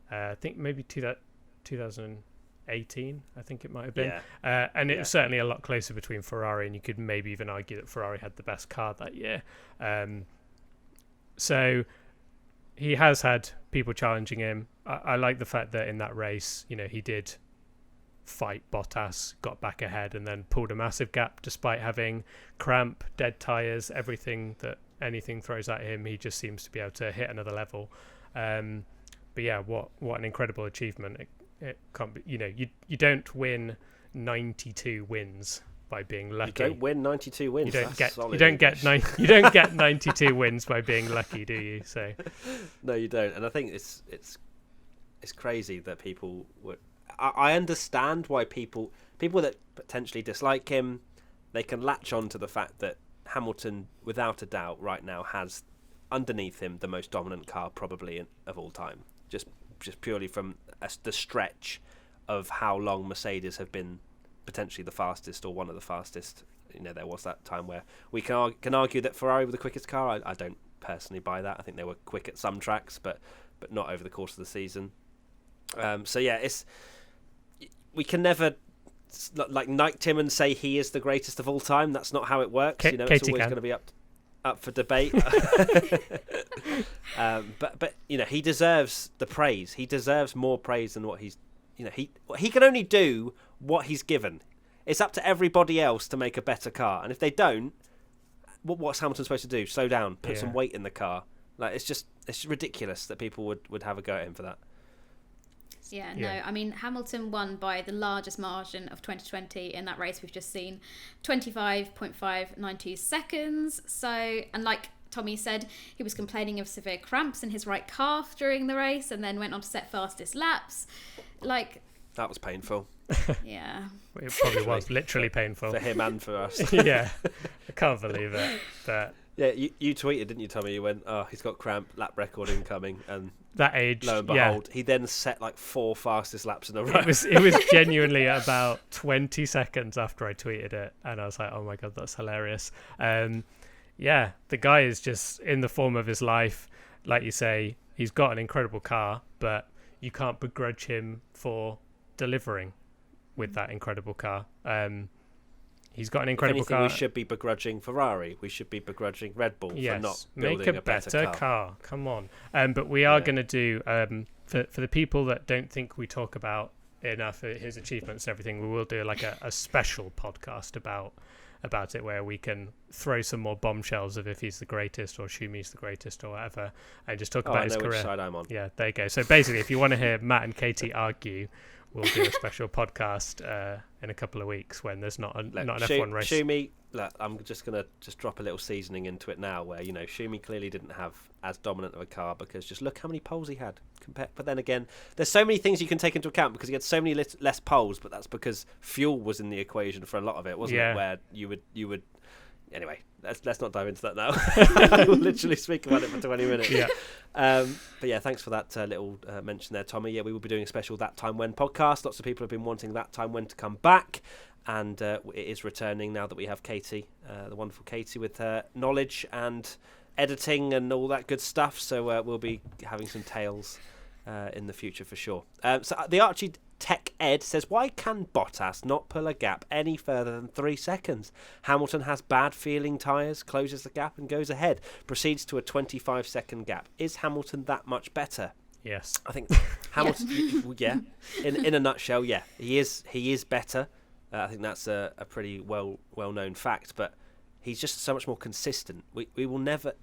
I think maybe 2018, I think it might have been. And it was certainly a lot closer between Ferrari, and you could maybe even argue that Ferrari had the best car that year. So he has had people challenging him. I like the fact that in that race, he did fight Bottas, got back ahead, and then pulled a massive gap despite having cramp, dead tyres, everything that anything throws at him. He just seems to be able to hit another level. But yeah, what an incredible achievement! It can't be, you don't win 92 wins by being lucky. You don't win 92 wins. You don't get 92 wins by being lucky, do you? So no, you don't. And I think it's crazy that people would. I understand why people that potentially dislike him, they can latch on to the fact that Hamilton, without a doubt, right now has underneath him the most dominant car probably of all time. Just purely from the stretch of how long Mercedes have been potentially the fastest or one of the fastest. There was that time where we can argue that Ferrari were the quickest car. I don't personally buy that. I think they were quick at some tracks, but not over the course of the season. So yeah, we can never knight him and say he is the greatest of all time. That's not how it works. It's always going to be up for debate. But he deserves the praise. He deserves more praise than what he's. He can only do what he's given. It's up to everybody else to make a better car, and if they don't, what's Hamilton supposed to do? Slow down, put some weight in the car. It's ridiculous that people would have a go at him for that. Yeah, no, I mean, Hamilton won by the largest margin of 2020 in that race we've just seen, 25.592 seconds. So, and like Tommy said, he was complaining of severe cramps in his right calf during the race and then went on to set fastest laps. That was painful. Yeah. It probably was literally painful. For him and for us. Yeah, I can't believe it. But yeah, you tweeted, didn't you, Tommy? You went, he's got cramp, lap record incoming, and that age, lo and behold, he then set 4 fastest laps in a row. It was genuinely about 20 seconds after I tweeted it, and I was like, oh my god, that's hilarious. Yeah, the guy is just in the form of his life. Like you say, he's got an incredible car, but you can't begrudge him for delivering with that incredible car. He's got an incredible car. We should be begrudging Ferrari. We should be begrudging Red Bull for not building make a better car. Come on. But we are going to do, for the people that don't think we talk about enough his achievements and everything, we will do a special podcast about it where we can throw some more bombshells of if he's the greatest or Schumi's the greatest or whatever, and just talk about his career. Which side I'm on. Yeah, there you go. So basically, if you want to hear Matt and Katy argue, we'll do a special podcast in a couple of weeks when there's not an F1 race. Schumi, look, I'm just going to drop a little seasoning into it now where, Schumi clearly didn't have as dominant of a car because just look how many poles he had. But then again, there's so many things you can take into account because he had so many less poles, but that's because fuel was in the equation for a lot of it, wasn't it? Where you would anyway, let's not dive into that now. We'll literally speak about it for 20 minutes. Yeah. But yeah, thanks for that little mention there, Tommy. Yeah, we will be doing a special That Time When podcast. Lots of people have been wanting That Time When to come back, and it is returning now that we have Katy, the wonderful Katy, with her knowledge and editing and all that good stuff. So we'll be having some tales in the future for sure. So the Archie Tech Ed says, why can Bottas not pull a gap any further than 3 seconds? Hamilton has bad feeling tyres, closes the gap and goes ahead, proceeds to a 25-second gap. Is Hamilton that much better? Yes. I think Hamilton, yeah. In a nutshell, yeah. He is better. I think that's a pretty well-known fact, but he's just so much more consistent. We will never...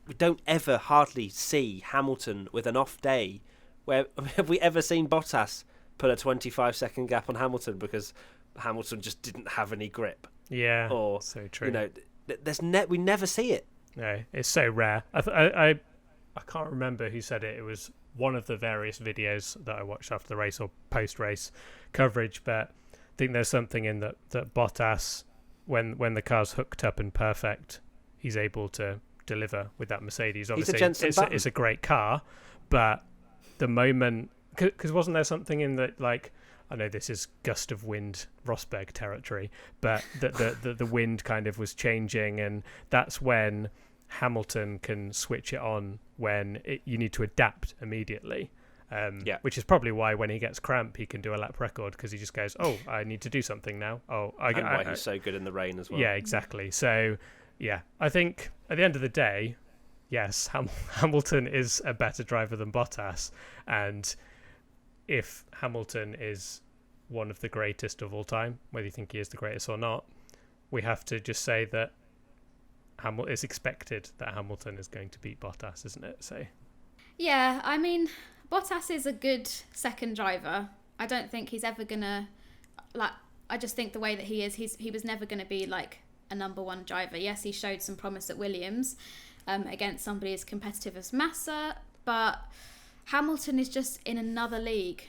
We don't ever hardly see Hamilton with an off day. Where have we ever seen Bottas put a 25-second gap on Hamilton because Hamilton just didn't have any grip? Yeah, or so true. You know, we never see it. No, it's so rare. I can't remember who said it. It was one of the various videos that I watched after the race or post-race coverage, but I think there's something in that Bottas, when the car's hooked up and perfect, he's able to deliver with that Mercedes. Obviously, it's a great car, but the moment, because wasn't there something in that, like, I know this is gust of wind Rosberg territory, but the wind kind of was changing, and that's when Hamilton can switch it on when you need to adapt immediately. Which is probably why when he gets cramp he can do a lap record, because he just goes, oh, I need to do something now. Why he's so good in the rain as well. Yeah, exactly. So yeah, I think at the end of the day, yes, Hamilton is a better driver than Bottas, and if Hamilton is one of the greatest of all time, whether you think he is the greatest or not, we have to just say that it's expected that Hamilton is going to beat Bottas, isn't it? So yeah, I mean, Bottas is a good second driver. I don't think he's ever gonna, like, I just think the way that he is, he was never gonna be like a number one driver. Yes, he showed some promise at Williams against somebody as competitive as Massa, but Hamilton is just in another league,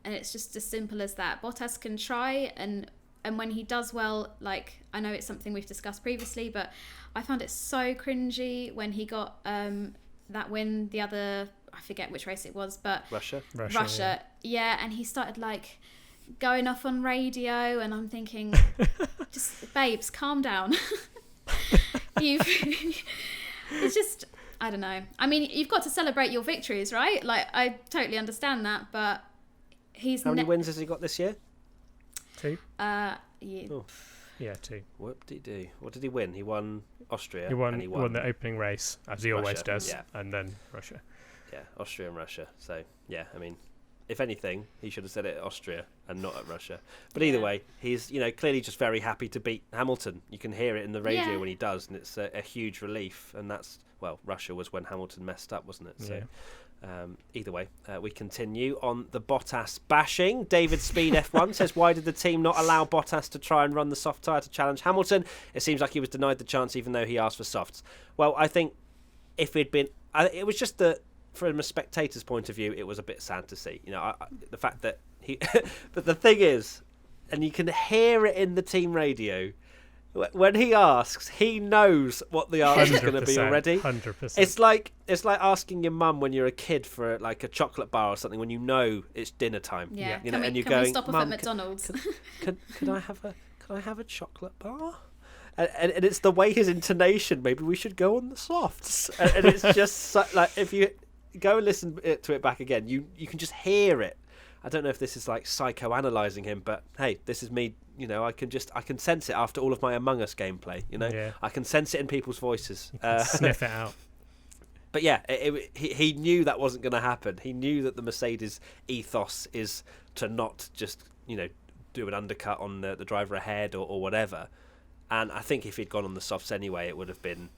and it's just as simple as that. Bottas can try, and when he does well, like, I know it's something we've discussed previously, but I found it so cringy when he got that win the other, I forget which race it was, but Russia, yeah, and he started like going off on radio, and I'm thinking, just babes, calm down. It's just, I don't know. I mean, you've got to celebrate your victories, right? Like, I totally understand that, but he's... How many wins has he got this year? 2. Yeah. Oh. Yeah, 2. What did he do? What did he win? He won Austria. He won the opening race, as he always does, yeah. And then Russia. Yeah, Austria and Russia. So, yeah, I mean, if anything, he should have said it at Austria and not at Russia. But either way, he's, clearly just very happy to beat Hamilton. You can hear it in the radio when he does, and it's a huge relief. And that's, well, Russia was when Hamilton messed up, wasn't it? So, either way, we continue on the Bottas bashing. David Speed F1 says, why did the team not allow Bottas to try and run the soft tyre to challenge Hamilton? It seems like he was denied the chance even though he asked for softs. Well, I think if it'd been... it was just that, from a spectator's point of view, it was a bit sad to see. The fact that he... But the thing is, and you can hear it in the team radio, when he asks, he knows what the answer is going to be already. 100%. It's like asking your mum when you're a kid for like a chocolate bar or something when you know it's dinner time. Yeah. And you're can going, we stop off Mum, at McDonald's? Can I have a chocolate bar? And it's the way his intonation. Maybe we should go on the softs. And it's just like, if you go and listen to it back again, you can just hear it. I don't know if this is like psychoanalyzing him, but hey, this is me. I can sense it after all of my Among Us gameplay. I can sense it in people's voices. Sniff it out. But yeah, he knew that wasn't going to happen. He knew that the Mercedes ethos is to not just do an undercut on the driver ahead or whatever. And I think if he'd gone on the softs anyway, it would have been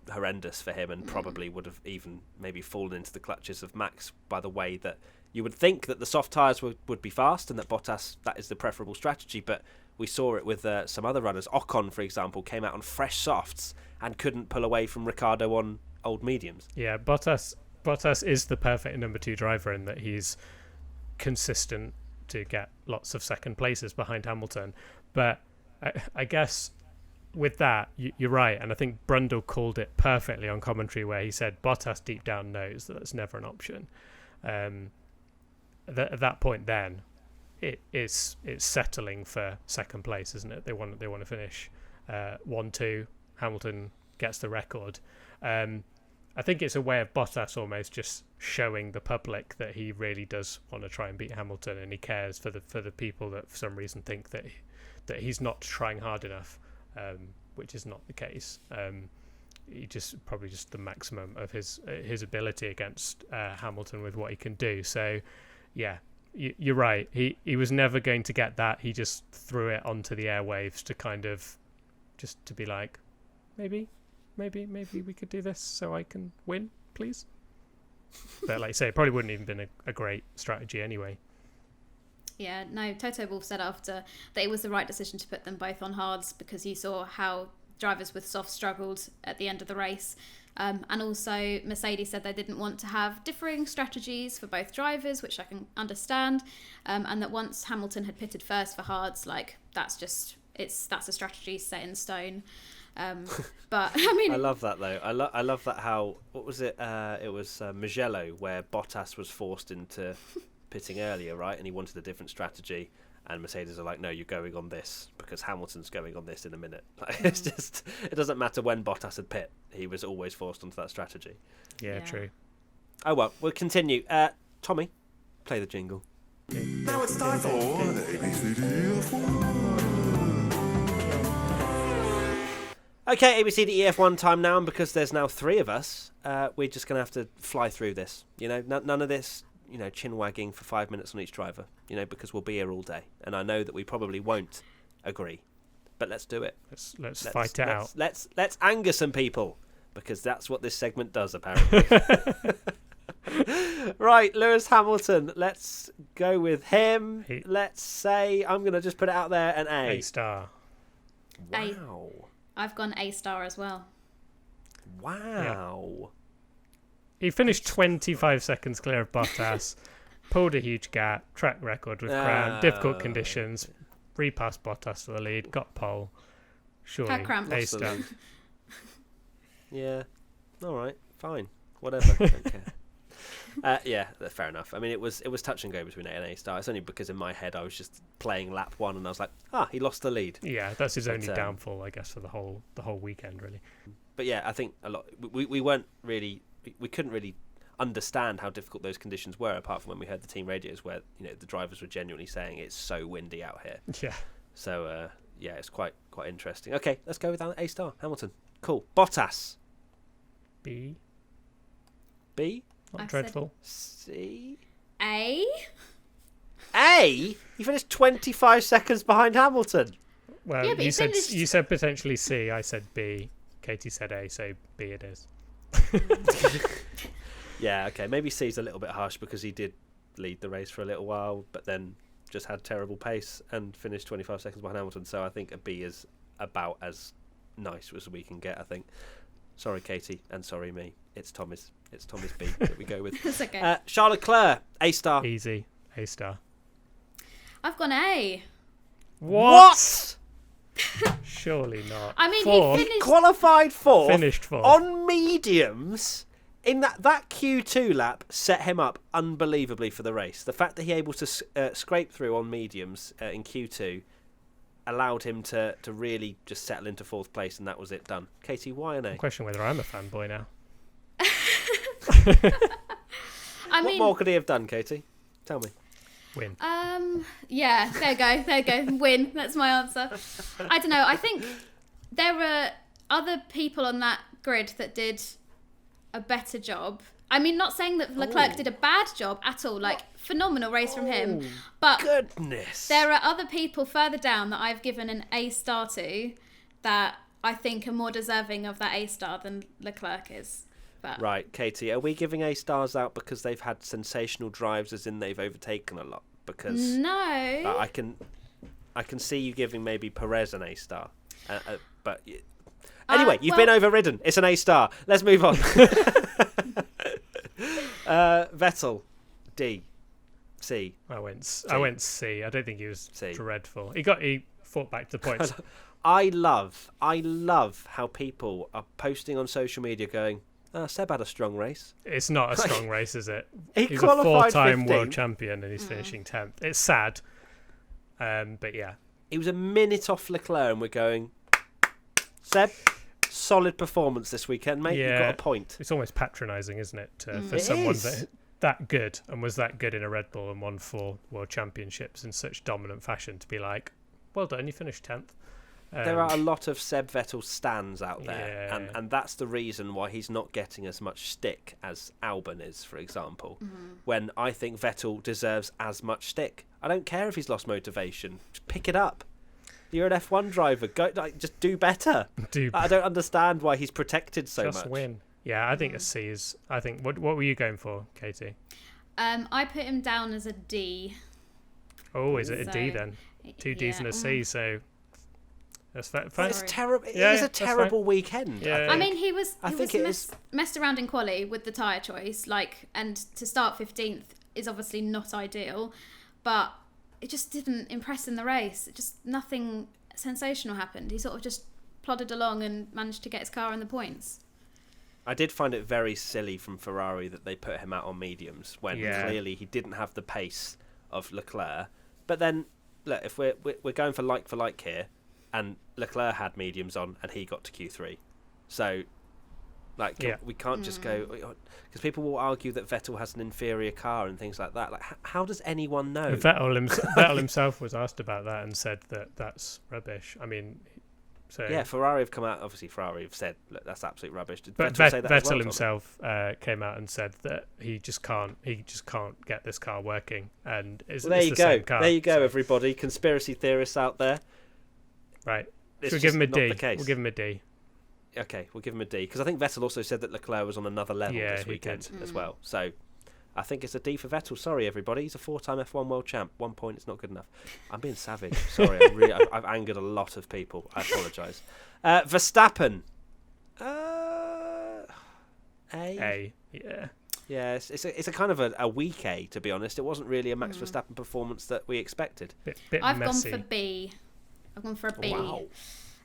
horrendous for him, and probably would have even maybe fallen into the clutches of Max, by the way that you would think that the soft tyres would be fast and that Bottas, that is the preferable strategy. But we saw it with some other runners. Ocon, for example, came out on fresh softs and couldn't pull away from Ricciardo on old mediums. Yeah, Bottas is the perfect number 2 driver in that he's consistent to get lots of second places behind Hamilton. But I guess with that, you're right, and I think Brundle called it perfectly on commentary, where he said Bottas deep down knows that that's never an option. At that point, then it's settling for second place, isn't it? They want to finish 1-2. Hamilton gets the record. I think it's a way of Bottas almost just showing the public that he really does want to try and beat Hamilton, and he cares for the people that for some reason think that he's not trying hard enough, which is not the case. He probably just the maximum of his ability against Hamilton with what he can do. So, yeah, you're right. He was never going to get that. He just threw it onto the airwaves to kind of just to be like, maybe we could do this so I can win, please. But like I say, it probably wouldn't even been a great strategy anyway. Yeah, no, Toto Wolff said after that it was the right decision to put them both on hards because you saw how drivers with softs struggled at the end of the race. And also Mercedes said they didn't want to have differing strategies for both drivers, which I can understand. And that once Hamilton had pitted first for hards, like that's a strategy set in stone. But I mean, I love that though. I love that. How what was it? It was Mugello where Bottas was forced into pitting earlier, right? And he wanted a different strategy, and Mercedes are like, "No, you're going on this because Hamilton's going on this in a minute." Like, it's just it doesn't matter when Bottas had pit; he was always forced onto that strategy. Yeah, true. Oh well, we'll continue. Tommy, play the jingle. Now it's time for WTF1. Okay, ABCDEF1 time now, and because there's now 3 of us, we're just going to have to fly through this. You know, none of this, you know, chin wagging for 5 minutes on each driver, you know, because we'll be here all day. And I know that we probably won't agree, but let's do it. Let's fight it out. Let's anger some people, because that's what this segment does, apparently. Right, Lewis Hamilton, let's go with him. Let's say, I'm going to just put it out there, an A. A-star. Wow. I've gone A-star as well. Wow. Yeah. He finished 25 seconds clear of Bottas, pulled a huge gap, track record with Crown, difficult conditions, repassed Bottas to the lead, got pole. Surely, A-star. Yeah. All right. Fine. Whatever. Don't care. Yeah, fair enough. I mean, it was touch and go between A and A-star. It's only because in my head I was just playing lap 1 and I was like, he lost the lead. Yeah, that's his only downfall, I guess, for the whole weekend, really. But yeah, I think a lot. We weren't really. We couldn't really understand how difficult those conditions were, apart from when we heard the team radios where the drivers were genuinely saying it's so windy out here. Yeah. So yeah, it's quite interesting. Okay, let's go with A-star. Hamilton. Cool. Bottas. B. I Dreadful. C. A. He finished 25 seconds behind Hamilton. Well, yeah, you said potentially C. I said B. Katie said A, so B it is. Yeah, okay. Maybe C's a little bit harsh because he did lead the race for a little while, but then just had terrible pace and finished 25 seconds behind Hamilton. So I think a B is about as nice as we can get, I think. Sorry, Katie, and sorry, me. It's Thomas B that we go with. It's okay. Charles Leclerc, A-star. Easy. A-star. I've gone A. What? Surely not. I mean, Fourth. he finished... Qualified fourth. Finished fourth. On mediums. In that Q2 lap set him up unbelievably for the race. The fact that he able to scrape through on mediums in Q2 allowed him to really just settle into 4th place, and that was it, done. Katie, why an A? Question whether I'm a fanboy now. What more could he have done, Katie? Tell me. Win. Yeah, there you go. Win. That's my answer. I don't know. I think there were other people on that grid that did a better job. I mean, not saying that Leclerc did a bad job at all. Like, phenomenal race from him. But goodness, there are other people further down that I've given an A-star to that I think are more deserving of that A-star than Leclerc is. But right, Katie, are we giving A-stars out because they've had sensational drives, as in they've overtaken a lot? Because no, I can see you giving maybe Perez an A-star, but anyway, you've been overridden. It's an A-star. Let's move on. Vettel, D, C. I went C. I don't think he was dreadful. fought back to the points. I love how people are posting on social media going, Seb had a strong race. It's not a strong race, is it? He's a four-time 15th. world champion and he's finishing 10th. It's sad. But yeah. He was a minute off Leclerc and we're going, Seb, solid performance this weekend, mate. Yeah. You got a point. It's almost patronising, isn't it? For It someone is. that good and was that good in a Red Bull and won 4 world championships in such dominant fashion to be like, well done, you finished 10th. There are a lot of Seb Vettel stans out there, Yeah. and that's the reason why he's not getting as much stick as Albon is, for example, when I think Vettel deserves as much stick. I don't care if he's lost motivation. Just pick it up. You're an F1 driver. Go, just do better. I don't understand why he's protected so much. Just win. Yeah, I think a C is... I think... What were you going for, Katie? I put him down as a D. Oh, is it a D So, then? 2 Ds and a C, so... That's fine. It's terrible. It Yeah, is a that's terrible weekend. Yeah. I mean, he was is. messed around in quali with the tyre choice, and to start 15th is obviously not ideal, but it just didn't impress in the race. Nothing sensational happened. He sort of just plodded along and managed to get his car in the points. I did find it very silly from Ferrari that they put him out on mediums when clearly he didn't have the pace of Leclerc. But then, look, if we're going for like here, and Leclerc had mediums on and he got to Q3, so we can't just go, because people will argue that Vettel has an inferior car and things like that. Like, how does anyone know? Vettel himself was asked about that and said that that's rubbish. I mean, so yeah, Ferrari have come out. Obviously, Ferrari have said, look, that's absolute rubbish. Did but Vettel say that as well, Vettel himself came out and said that he just can't get this car working, and it's there you the go. same car, There you go, so. everybody. Conspiracy theorists out there. Right. It's We'll give him a just not D. the case. We'll give him a D. Okay, we'll give him a D, because I think Vettel also said that Leclerc was on another level Yeah, this he weekend did. as well. So I think it's a D for Vettel. Sorry, everybody. He's a 4-time F1 world champ. 1 point, it's not good enough. I'm being savage. Sorry, I've angered a lot of people. I apologise. Verstappen. A. A. Yeah. Yeah, it's a kind of a weak A, to be honest. It wasn't really a Max Verstappen performance that we expected. Bit I've messy. gone for B. I've gone for a B. Wow.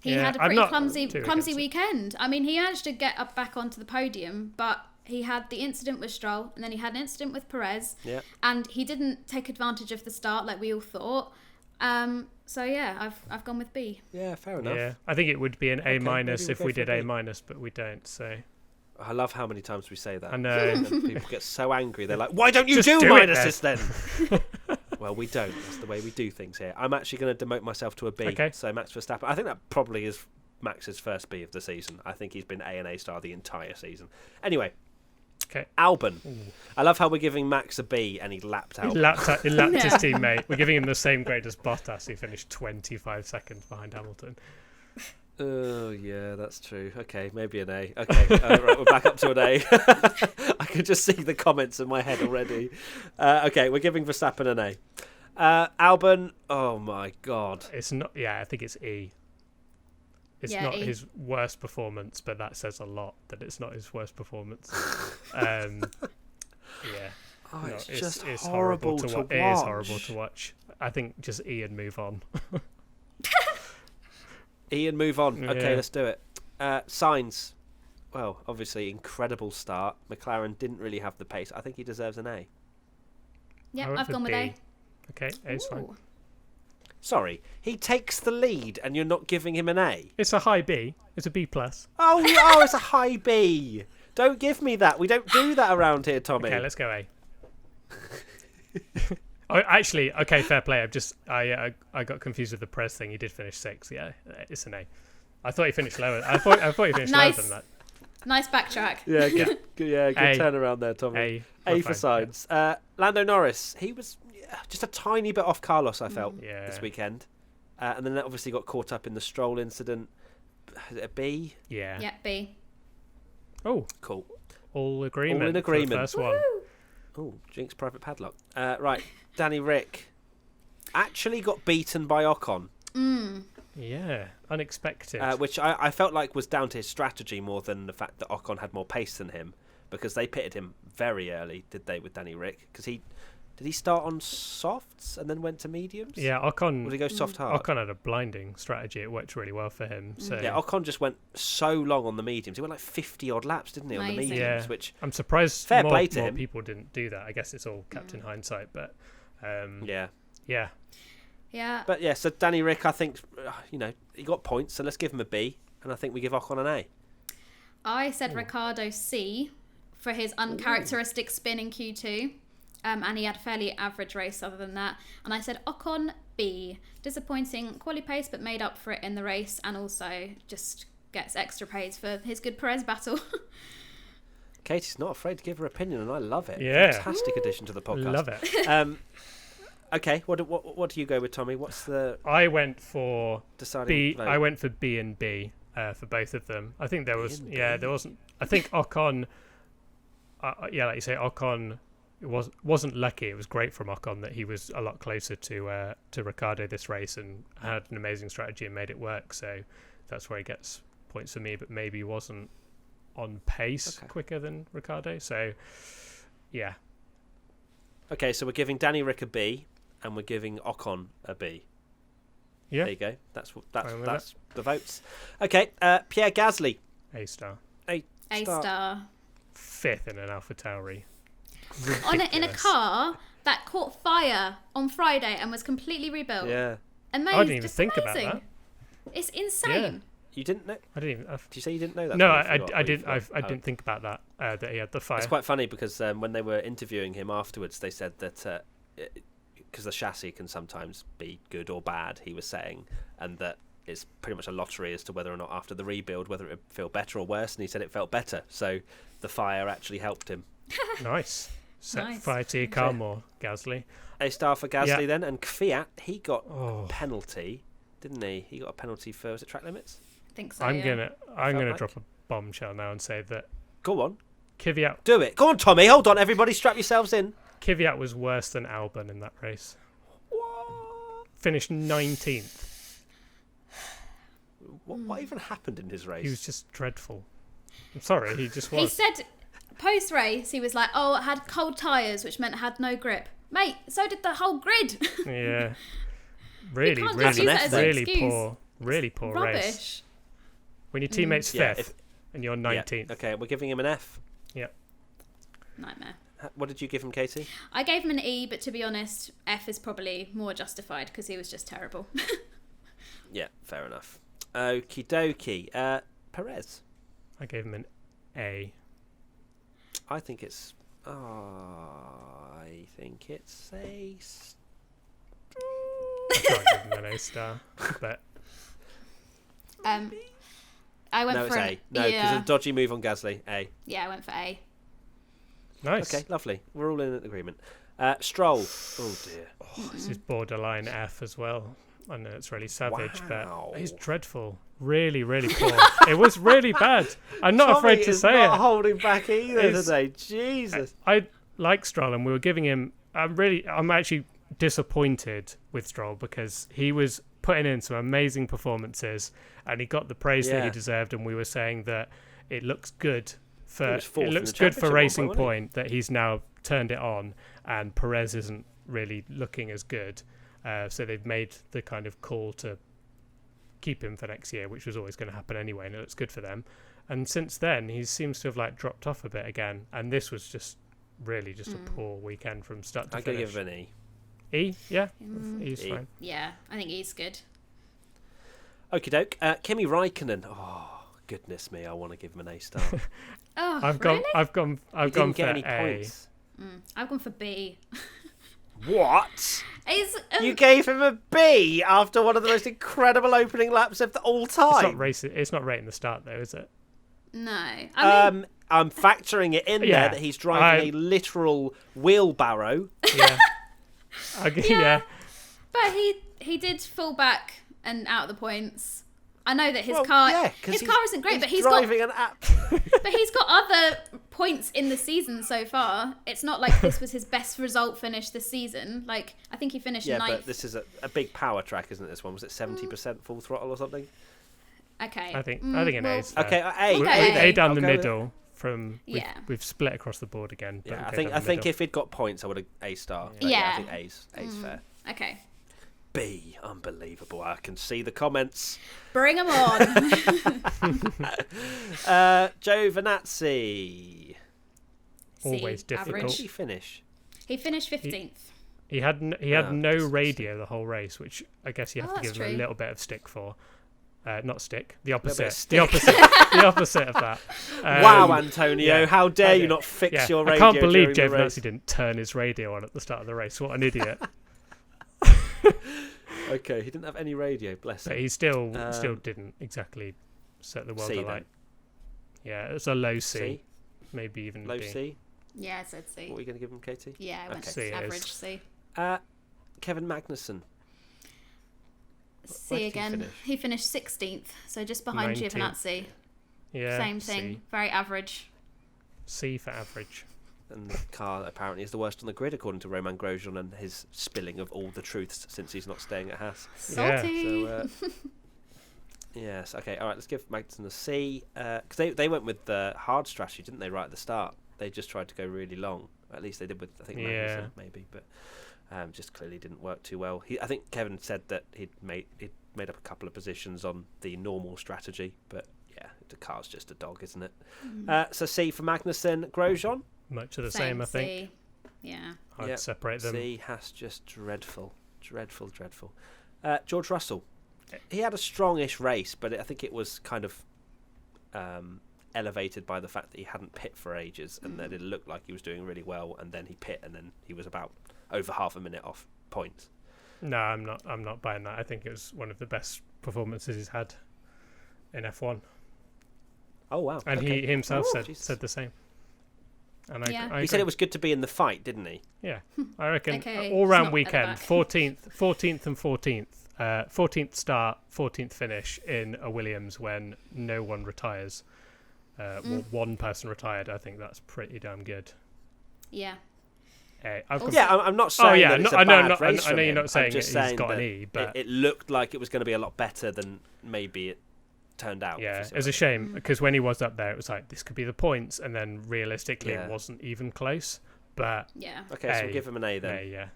He Yeah, had a I'm pretty not clumsy too against it. weekend. I mean, he managed to get up back onto the podium, but he had the incident with Stroll, and then he had an incident with Perez, and he didn't take advantage of the start like we all thought. So yeah, I've gone with B. Yeah, fair enough. Yeah, I think it would be an A minus maybe if we'll we go did for A B. minus, but we don't. So I love how many times we say that. I know. And people get so angry. They're like, why don't you Just do do it minuses then? Well, we don't. That's the way we do things here. I'm actually going to demote myself to a B. Okay. So Max Verstappen. I think that probably is Max's first B of the season. I think he's been A and A star the entire season. Anyway. Okay. Albon. I love how we're giving Max a B and he lapped He out. lapped his teammate. We're giving him the same grade as Bottas, who finished 25 seconds behind Hamilton. Oh, yeah, that's true. Okay, maybe an A. Okay, right, we're back up to an A. I can just see the comments in my head already. Okay, we're giving Verstappen an A. Albon, oh my God. It's not. Yeah, I think it's E. It's Yeah, not E. his worst performance, but that says a lot that it's not his worst performance. Yeah. Oh, No, it's just it's horrible to watch. It is horrible to watch. I think just E and move on. Ian, move on. Okay, Yeah. let's do it. Sainz. Well, obviously, incredible start. McLaren didn't really have the pace. I think he deserves an A. Yep, I went I've for gone with B. A. Okay, A's fine. Ooh. Sorry, he takes the lead and you're not giving him an A? It's a high B. It's a B plus. Oh, it's a high B. Don't give me that. We don't do that around here, Tommy. Okay, let's go A. Oh, actually, okay, fair play. I got confused with the Perez thing. He did finish 6th. Yeah, it's an A. I thought he finished lower. I thought he finished Nice. lower than that. Nice backtrack. Yeah, good A. turnaround there, Tommy. A. A for Sainz. Lando Norris, he was just a tiny bit off Carlos, I felt, Yeah. this weekend. And then that obviously got caught up in the Stroll incident. Is it a B? Yeah. Yep, B. Oh, Cool. all agreement. All in for the agreement. first one. Oh, Jinx private padlock. Right, Danny Rick actually got beaten by Ocon, Yeah, unexpected. which I felt like was down to his strategy more than the fact that Ocon had more pace than him, because they pitted him very early, did they, with Danny Rick? Because Did he start on softs and then went to mediums? Yeah, Or Ocon. did he go soft hard? Ocon had a blinding strategy. It worked really well for him. So Yeah, Ocon just went so long on the mediums. He went like 50 odd laps, didn't he, on the Amazing. mediums? Yeah. Which I'm surprised Fair more play to him. people didn't do that. I guess it's all kept in hindsight, but yeah. yeah. Yeah. But yeah, so Danny Rick, I think, he got points, so let's give him a B, and I think we give Ocon an A. I said Ricciardo C for his uncharacteristic spin in Q2. And he had a fairly average race other than that. And I said Ocon B. Disappointing quali pace, but made up for it in the race, and also just gets extra praise for his good Perez battle. Katie's not afraid to give her opinion, and I love it. Yeah. Fantastic addition to the podcast. Love it. Okay, what do you go with, Tommy? What's the I went for deciding B. vote? I went for B and B for both of them. I think there was and there B. wasn't. I think Ocon. Like you say, Ocon. It wasn't lucky. It was great from Ocon that he was a lot closer to Ricciardo this race and had an amazing strategy and made it work. So that's where he gets points for me. But maybe he wasn't on pace quicker than Ricciardo. So yeah. Okay, so we're giving Danny Rick a B, and we're giving Ocon a B. Yeah. There you go. That's Fine with that's the votes. Okay, Pierre Gasly, A star. A star. 5th in an AlphaTauri. In a Ridiculous. car that caught fire on Friday and was completely rebuilt. Yeah, Amazing. I didn't even just think amazing. about that. It's insane. you didn't know? I didn't even. Did you say you didn't know that? No, Or you I forgot? Or I you didn't. forgot? I didn't think about that. That he had the fire. It's quite funny because when they were interviewing him afterwards, they said that because the chassis can sometimes be good or bad, he was saying, and that it's pretty much a lottery as to whether or not after the rebuild, whether it would feel better or worse, and he said it felt better. So the fire actually helped him. Nice. Set Nice. fire to your car more, Gasly. A star for Gasly Yeah. then, and Kvyat, he got Oh. a penalty, didn't he? He got a penalty for, was it track limits? I think so. I'm yeah. gonna Felt like. drop a bombshell now and say that Go on, Kvyat do it. Go on, Tommy. Hold on, everybody, strap yourselves in. was worse than Albon in that race. Finished 19th. What even happened in his race? He was just dreadful. I'm sorry, he just He was. said post-race, he was like, oh, I had cold tyres, which meant I had no grip. Mate, so did the whole grid. Yeah. Really, can't just use that as an really excuse. poor, really poor race. Rubbish. When your teammate's Yeah, 5th and you're 19th. Yeah. Okay, we're giving him an F. Nightmare. What did you give him, Katie? I gave him an E, but to be honest, F is probably more justified because he was just terrible. Yeah, fair enough. Okie dokie. Perez. I gave him an A. I think it's a. I can't give him an A star, but I went No, for it's an A. No, because yeah. of a dodgy move on Gasly. A. Yeah, I went for A. nice. Okay, lovely. We're all in agreement. Stroll. Oh dear. This is borderline F as well. I know it's really savage, Wow. but it's dreadful. Really, really poor. It was really bad. I'm not afraid to Tommy is say not it. holding back either It's- today. Jesus. I like Stroll, and we were giving him. I'm actually disappointed with Stroll because he was putting in some amazing performances, and he got the praise that he Yeah. deserved. And we were saying that it looks good for He was fourth in looks the good for championship at Racing one point, wasn't Point that he's now turned it on, and Perez isn't really looking as good. So they've made the kind of call to keep him for next year, which was always going to happen anyway, and it looks good for them. And since then, he seems to have dropped off a bit again. And this was just really just a poor weekend from start to I'm going to finish. give him an E. E, yeah, E's E. fine. Yeah, I think E's good. Okie doke. Kimi Räikkönen. Oh, goodness me. I want to give him an A star. Oh, I've really? gone He for didn't get any A. points. I've gone for B. What? Is You gave him a B after one of the most incredible opening laps of all It's not time. It's not rating the start though, is it? no? I mean, I'm factoring it in Yeah, there that he's driving a literal wheelbarrow. Yeah. Yeah. but he did fall back and out of the points. I know that his Well, car yeah, 'cause his car isn't great, but he's driving an app. got other points in the season so far. It's not like this was his best result finish this season. Like I think he finished Yeah, ninth. but this is a big power track, isn't it? This one was it 70% full throttle or something? Okay. I think an A is fair. Okay, A. Okay. A down I'll the go with- middle from we've split across the board again. But Yeah, we'll I think if he'd got points, I would have A star. But Yeah. I think A's fair. Okay. B, unbelievable. I can see the comments. Bring them on. Joe Vanazzi. Always C, difficult. Where did average. he finish? He finished 15th. He had no radio the whole race, which I guess you have to that's give him a true. little bit of stick for. Not stick. The bit of opposite. stick. The opposite. The opposite of that. Wow, Antonio! yeah. How dare you Okay. not fix Yeah, your radio? I can't believe during Joe the race. Vanazzi didn't turn his radio on at the start of the race. What an idiot! Okay, he didn't have any radio. Bless But him. he still didn't exactly set the world C, alight. then. Yeah, it's a low C, C, maybe even low D. C. Yeah, I said C. What are you going to give him, Katie? Yeah, I went Okay. C it average is. C. Kevin Magnussen. Where C did he again. finish? He finished 16th, so just behind 19th. Giovinazzi. Yeah, Same thing. C. Very average. C for average. And the car apparently is the worst on the grid, according to Roman Grosjean and his spilling of all the truths since he's not staying at Haas. Yeah. Salty. So, yes, okay, all right, let's give Magnussen a C. Because they went with the hard strategy, didn't they, right at the start? They just tried to go really long. At least they did with, I think, Magnussen, Yeah. maybe. But just clearly didn't work too well. I think Kevin said that he'd made up a couple of positions on the normal strategy. But, yeah, the car's just a dog, isn't it? So C for Magnussen. Grosjean? Much of the same, I think. C. Yeah. I'd Yep. separate them. C has just dreadful. George Russell. He had a strongish race, but I think it was kind of elevated by the fact that he hadn't pit for ages and that it looked like he was doing really well, and then he pit and then he was about over half a minute off points. No, I'm not buying that. I think it was one of the best performances he's had in F1. Oh, wow. And okay. he himself Oh, Jesus. said the same. And Yeah. I He said agree. it was good to be in the fight, didn't he? Yeah, I reckon Okay, all it's round not at weekend, the back. 14th and 14th, 14th start, 14th finish in a Williams when no one retires. Well, one person retired. I think that's pretty damn good. Yeah. I've got, Yeah, I'm not saying yeah, that it's no, a I know, bad race I from know you're him. not I'm saying just he's saying got an that E, but it looked like it was going to be a lot better than maybe it turned out. yeah, if you it was see a what shame because when he was up there, it was like this could be the points, and then realistically, Yeah. it wasn't even close. But Yeah. I mean. Okay, so A. we'll give him an A then. yeah,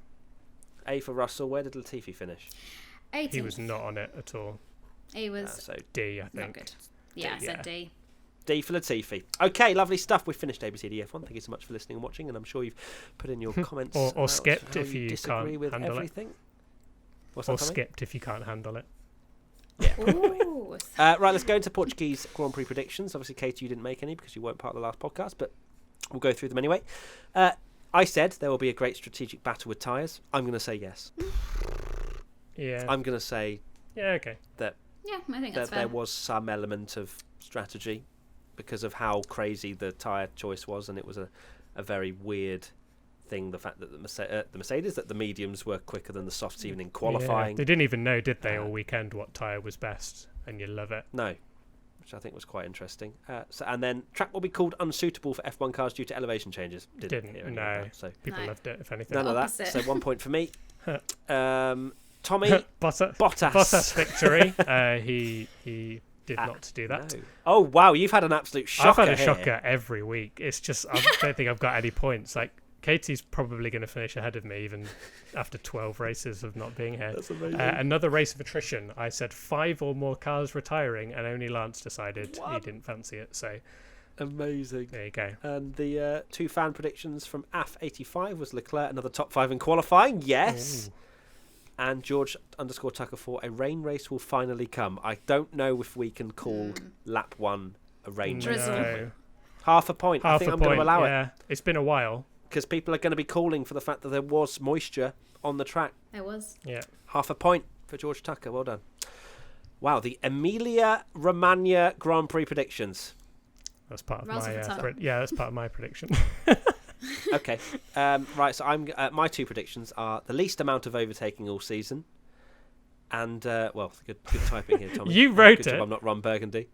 A for Russell. Where did Latifi finish? 18th. he was not on it at all. He was So D, I not think. good. Yeah, I D, yeah. said D. D for Latifi. Okay, lovely stuff. We've finished ABCDF1. Thank you so much for listening and watching, and I'm sure you've put in your comments Or about skipped how if you disagree can't with handle it. everything. What's Or that, Tommy? skipped if you can't handle it. Yeah. Ooh. Right, let's go into Portuguese Grand Prix predictions. Obviously, Katie, you didn't make any because you weren't part of the last podcast, but we'll go through them anyway. I said there will be a great strategic battle with tyres. I'm going to say yes. Yeah. I'm going to say Yeah. Okay. that Yeah, I think that that's there fair. was some element of strategy because of how crazy the tyre choice was, and it was a very weird thing, the fact that the Mercedes, that the mediums were quicker than the softs even in qualifying. Yeah. They didn't even know, did they, all Uh, weekend what tyre was best, and you love it. No, which I think was quite interesting. And then track will be called unsuitable for F1 cars due to elevation changes. Didn't hear any of no. that, so People No. loved it, if anything. none of that. Opposite. So 1 point for me. Tommy Bottas Bottas. victory. He did not do that. No. Oh wow, you've had an absolute shocker. I've had a here. shocker every week. It's just I don't think I've got any points. Like Katie's probably going to finish ahead of me even after 12 races of not being here. That's amazing. Another race of attrition. I said 5 or more cars retiring, and only Lance decided he What? didn't fancy it. So Amazing. there you go. And the two fan predictions from AF85 was Leclerc another top 5 in qualifying. Yes. Ooh. And George _Tucker 4, a rain race will finally come. I don't know if we can call lap 1 a rain Drizzle. race. No. Half a point. I Half think a I'm going point. to allow it Yeah, it's been a while. because people are going to be calling for the fact that there was moisture on the track. There was. Yeah. Half a point for George Tucker. Well done. Wow, the Emilia Romagna Grand Prix predictions. That's part of Rolls my off the tongue. that's part of my prediction. Okay, right. So I'm my two predictions are the least amount of overtaking all season, and well, good typing here, Tommy. You wrote good job it. I'm not Ron Burgundy.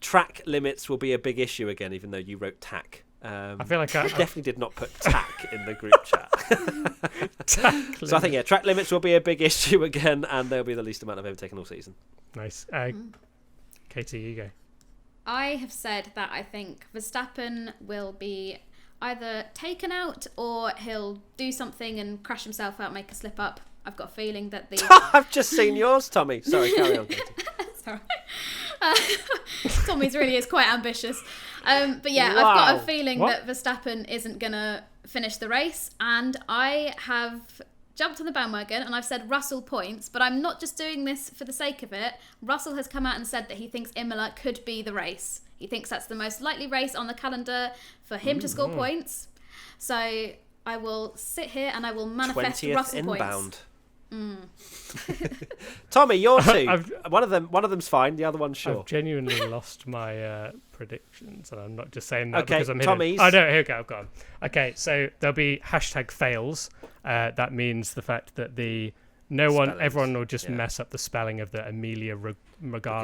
Track limits will be a big issue again, even though you wrote tack. I feel like I Definitely did not put tack in the group chat. So I think track limits will be a big issue again, and there'll be the least amount of overtaking all season. nice. Katie, you go. I have said that I think Verstappen will be either taken out or he'll do something and crash himself out, make a slip up. I've got a feeling that the... I've just seen yours, Tommy. Sorry, carry on, Katy. Sorry. Tommy's really is quite ambitious. But yeah, Wow. I've got a feeling What? that Verstappen isn't going to finish the race. And I have jumped on the bandwagon and I've said Russell points, but I'm not just doing this for the sake of it. Russell has come out and said that he thinks Imola could be the race. He thinks that's the most likely race on the calendar for him to score points. So I will sit here and I will manifest 20th Russell inbound. points. Tommy, your two. I've- One of them's fine. The other one's sure. I've genuinely lost my predictions, and I'm not just saying that Okay, because I'm Tommy's. hidden. Oh no, here we go. I've got 'em. Okay, so there'll be #fails. That means the fact that Spellings, everyone will just yeah. mess up the spelling of the Emilia Regatta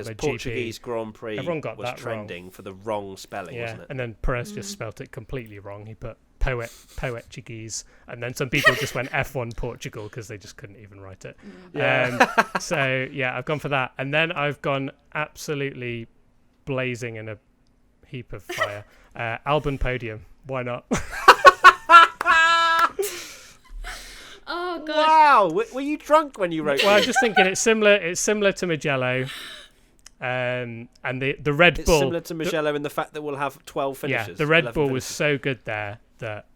Because GP. Portuguese Grand Prix Everyone got was that wrong. trending for the wrong spelling, Yeah, wasn't it? and then Perez just spelt it completely wrong. He put Portuguese, and then some people just went F1 Portugal because they just couldn't even write it. Yeah. So yeah, I've gone for that, and then I've gone absolutely blazing in a heap of fire. Albon podium, why not? Oh, God. Wow, were you drunk when you wrote Well, I'm this? just thinking it's similar to Mugello, and the Red It's Bull. similar to Mugello in the fact that we'll have 12 finishes. Yeah, the Red 11 Bull was finishes. so good there that,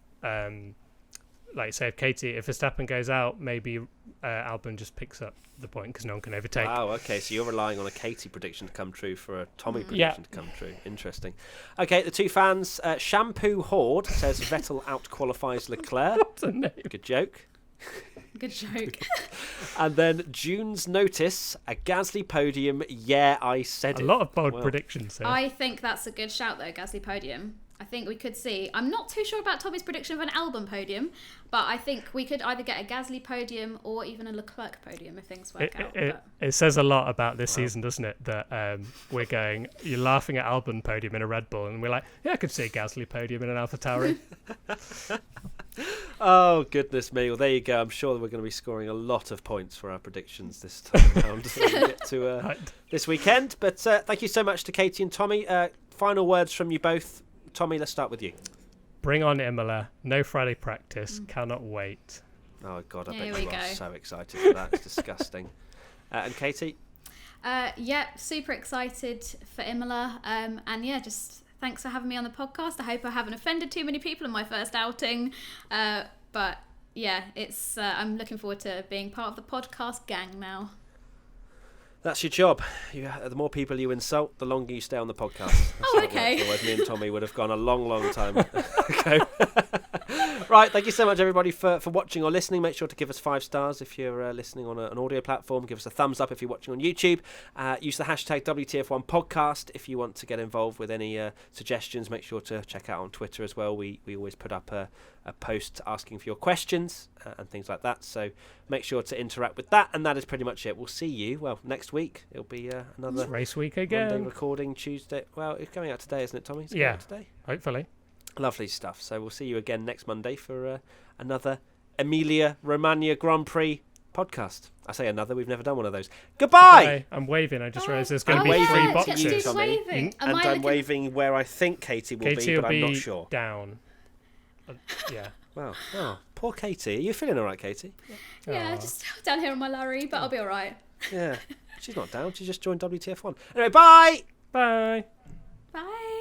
like say, if Verstappen goes out, maybe Albon just picks up the point because no one can overtake. Wow, okay, so you're relying on a Katy prediction to come true for a Tommy prediction Yeah. to come true. Interesting. Okay, the two fans, Shampoo Horde says Vettel out-qualifies Leclerc. What's the name? Good joke. Good joke. And then June's Notice, a Gasly podium, yeah, I said A it. lot of bold Well, predictions here. I think that's a good shout, though, Gasly podium. I think we could see. I'm not too sure about Tommy's prediction of an Albon podium, but I think we could either get a Gasly podium or even a Leclerc podium if things work out. But It says a lot about this season, doesn't it? That you're laughing at Albon podium in a Red Bull, and we're like, yeah, I could see a Gasly podium in an AlphaTauri. Oh, goodness me. Well, there you go. I'm sure that we're going to be scoring a lot of points for our predictions this time around when we get to Right. this weekend. But thank you so much to Katy and Tommy. Final words from you both. Tommy, let's start with you. Bring on Imola. No Friday practice. Cannot wait. Oh, God, I Here bet we you are go. so excited for that. It's disgusting. And Katy? yeah, super excited for Imola. And yeah, just thanks for having me on the podcast. I hope I haven't offended too many people in my first outing. But yeah, it's I'm looking forward to being part of the podcast gang now. That's your job. The more people you insult, the longer you stay on the podcast. That's how it okay. works. Otherwise, me and Tommy would have gone a long, long time ago. Right, thank you so much, everybody, for watching or listening. Make sure to give us 5 stars if you're listening on an audio platform. Give us a thumbs up if you're watching on YouTube. Use the hashtag WTF1 podcast if you want to get involved with any suggestions. Make sure to check out on Twitter as well. We always put up a post asking for your questions and things like that. So make sure to interact with that. And that is pretty much it. We'll see you, next week. It'll be another It's race week Monday again. recording, Tuesday. Well, it's coming out today, isn't it, Tommy? It's coming Yeah. out today. Hopefully. Lovely stuff. So we'll see you again next Monday for another Emilia Romagna Grand Prix podcast. I say another. We've never done one of those. Goodbye. Bye. I'm waving. I just realised there's going to I'm be waving 3 to you, boxes. Get to do the Tommy. waving. Am And I I'm looking- waving where I think Katy will Katy be, will but I'm be not sure. down. Yeah. Wow. Oh, poor Katy. Are you feeling all right, Katy? Yeah, Aw. just down here on my lorry, but I'll be all right. Yeah. She's not down. She just joined WTF1. Anyway, bye. Bye. Bye.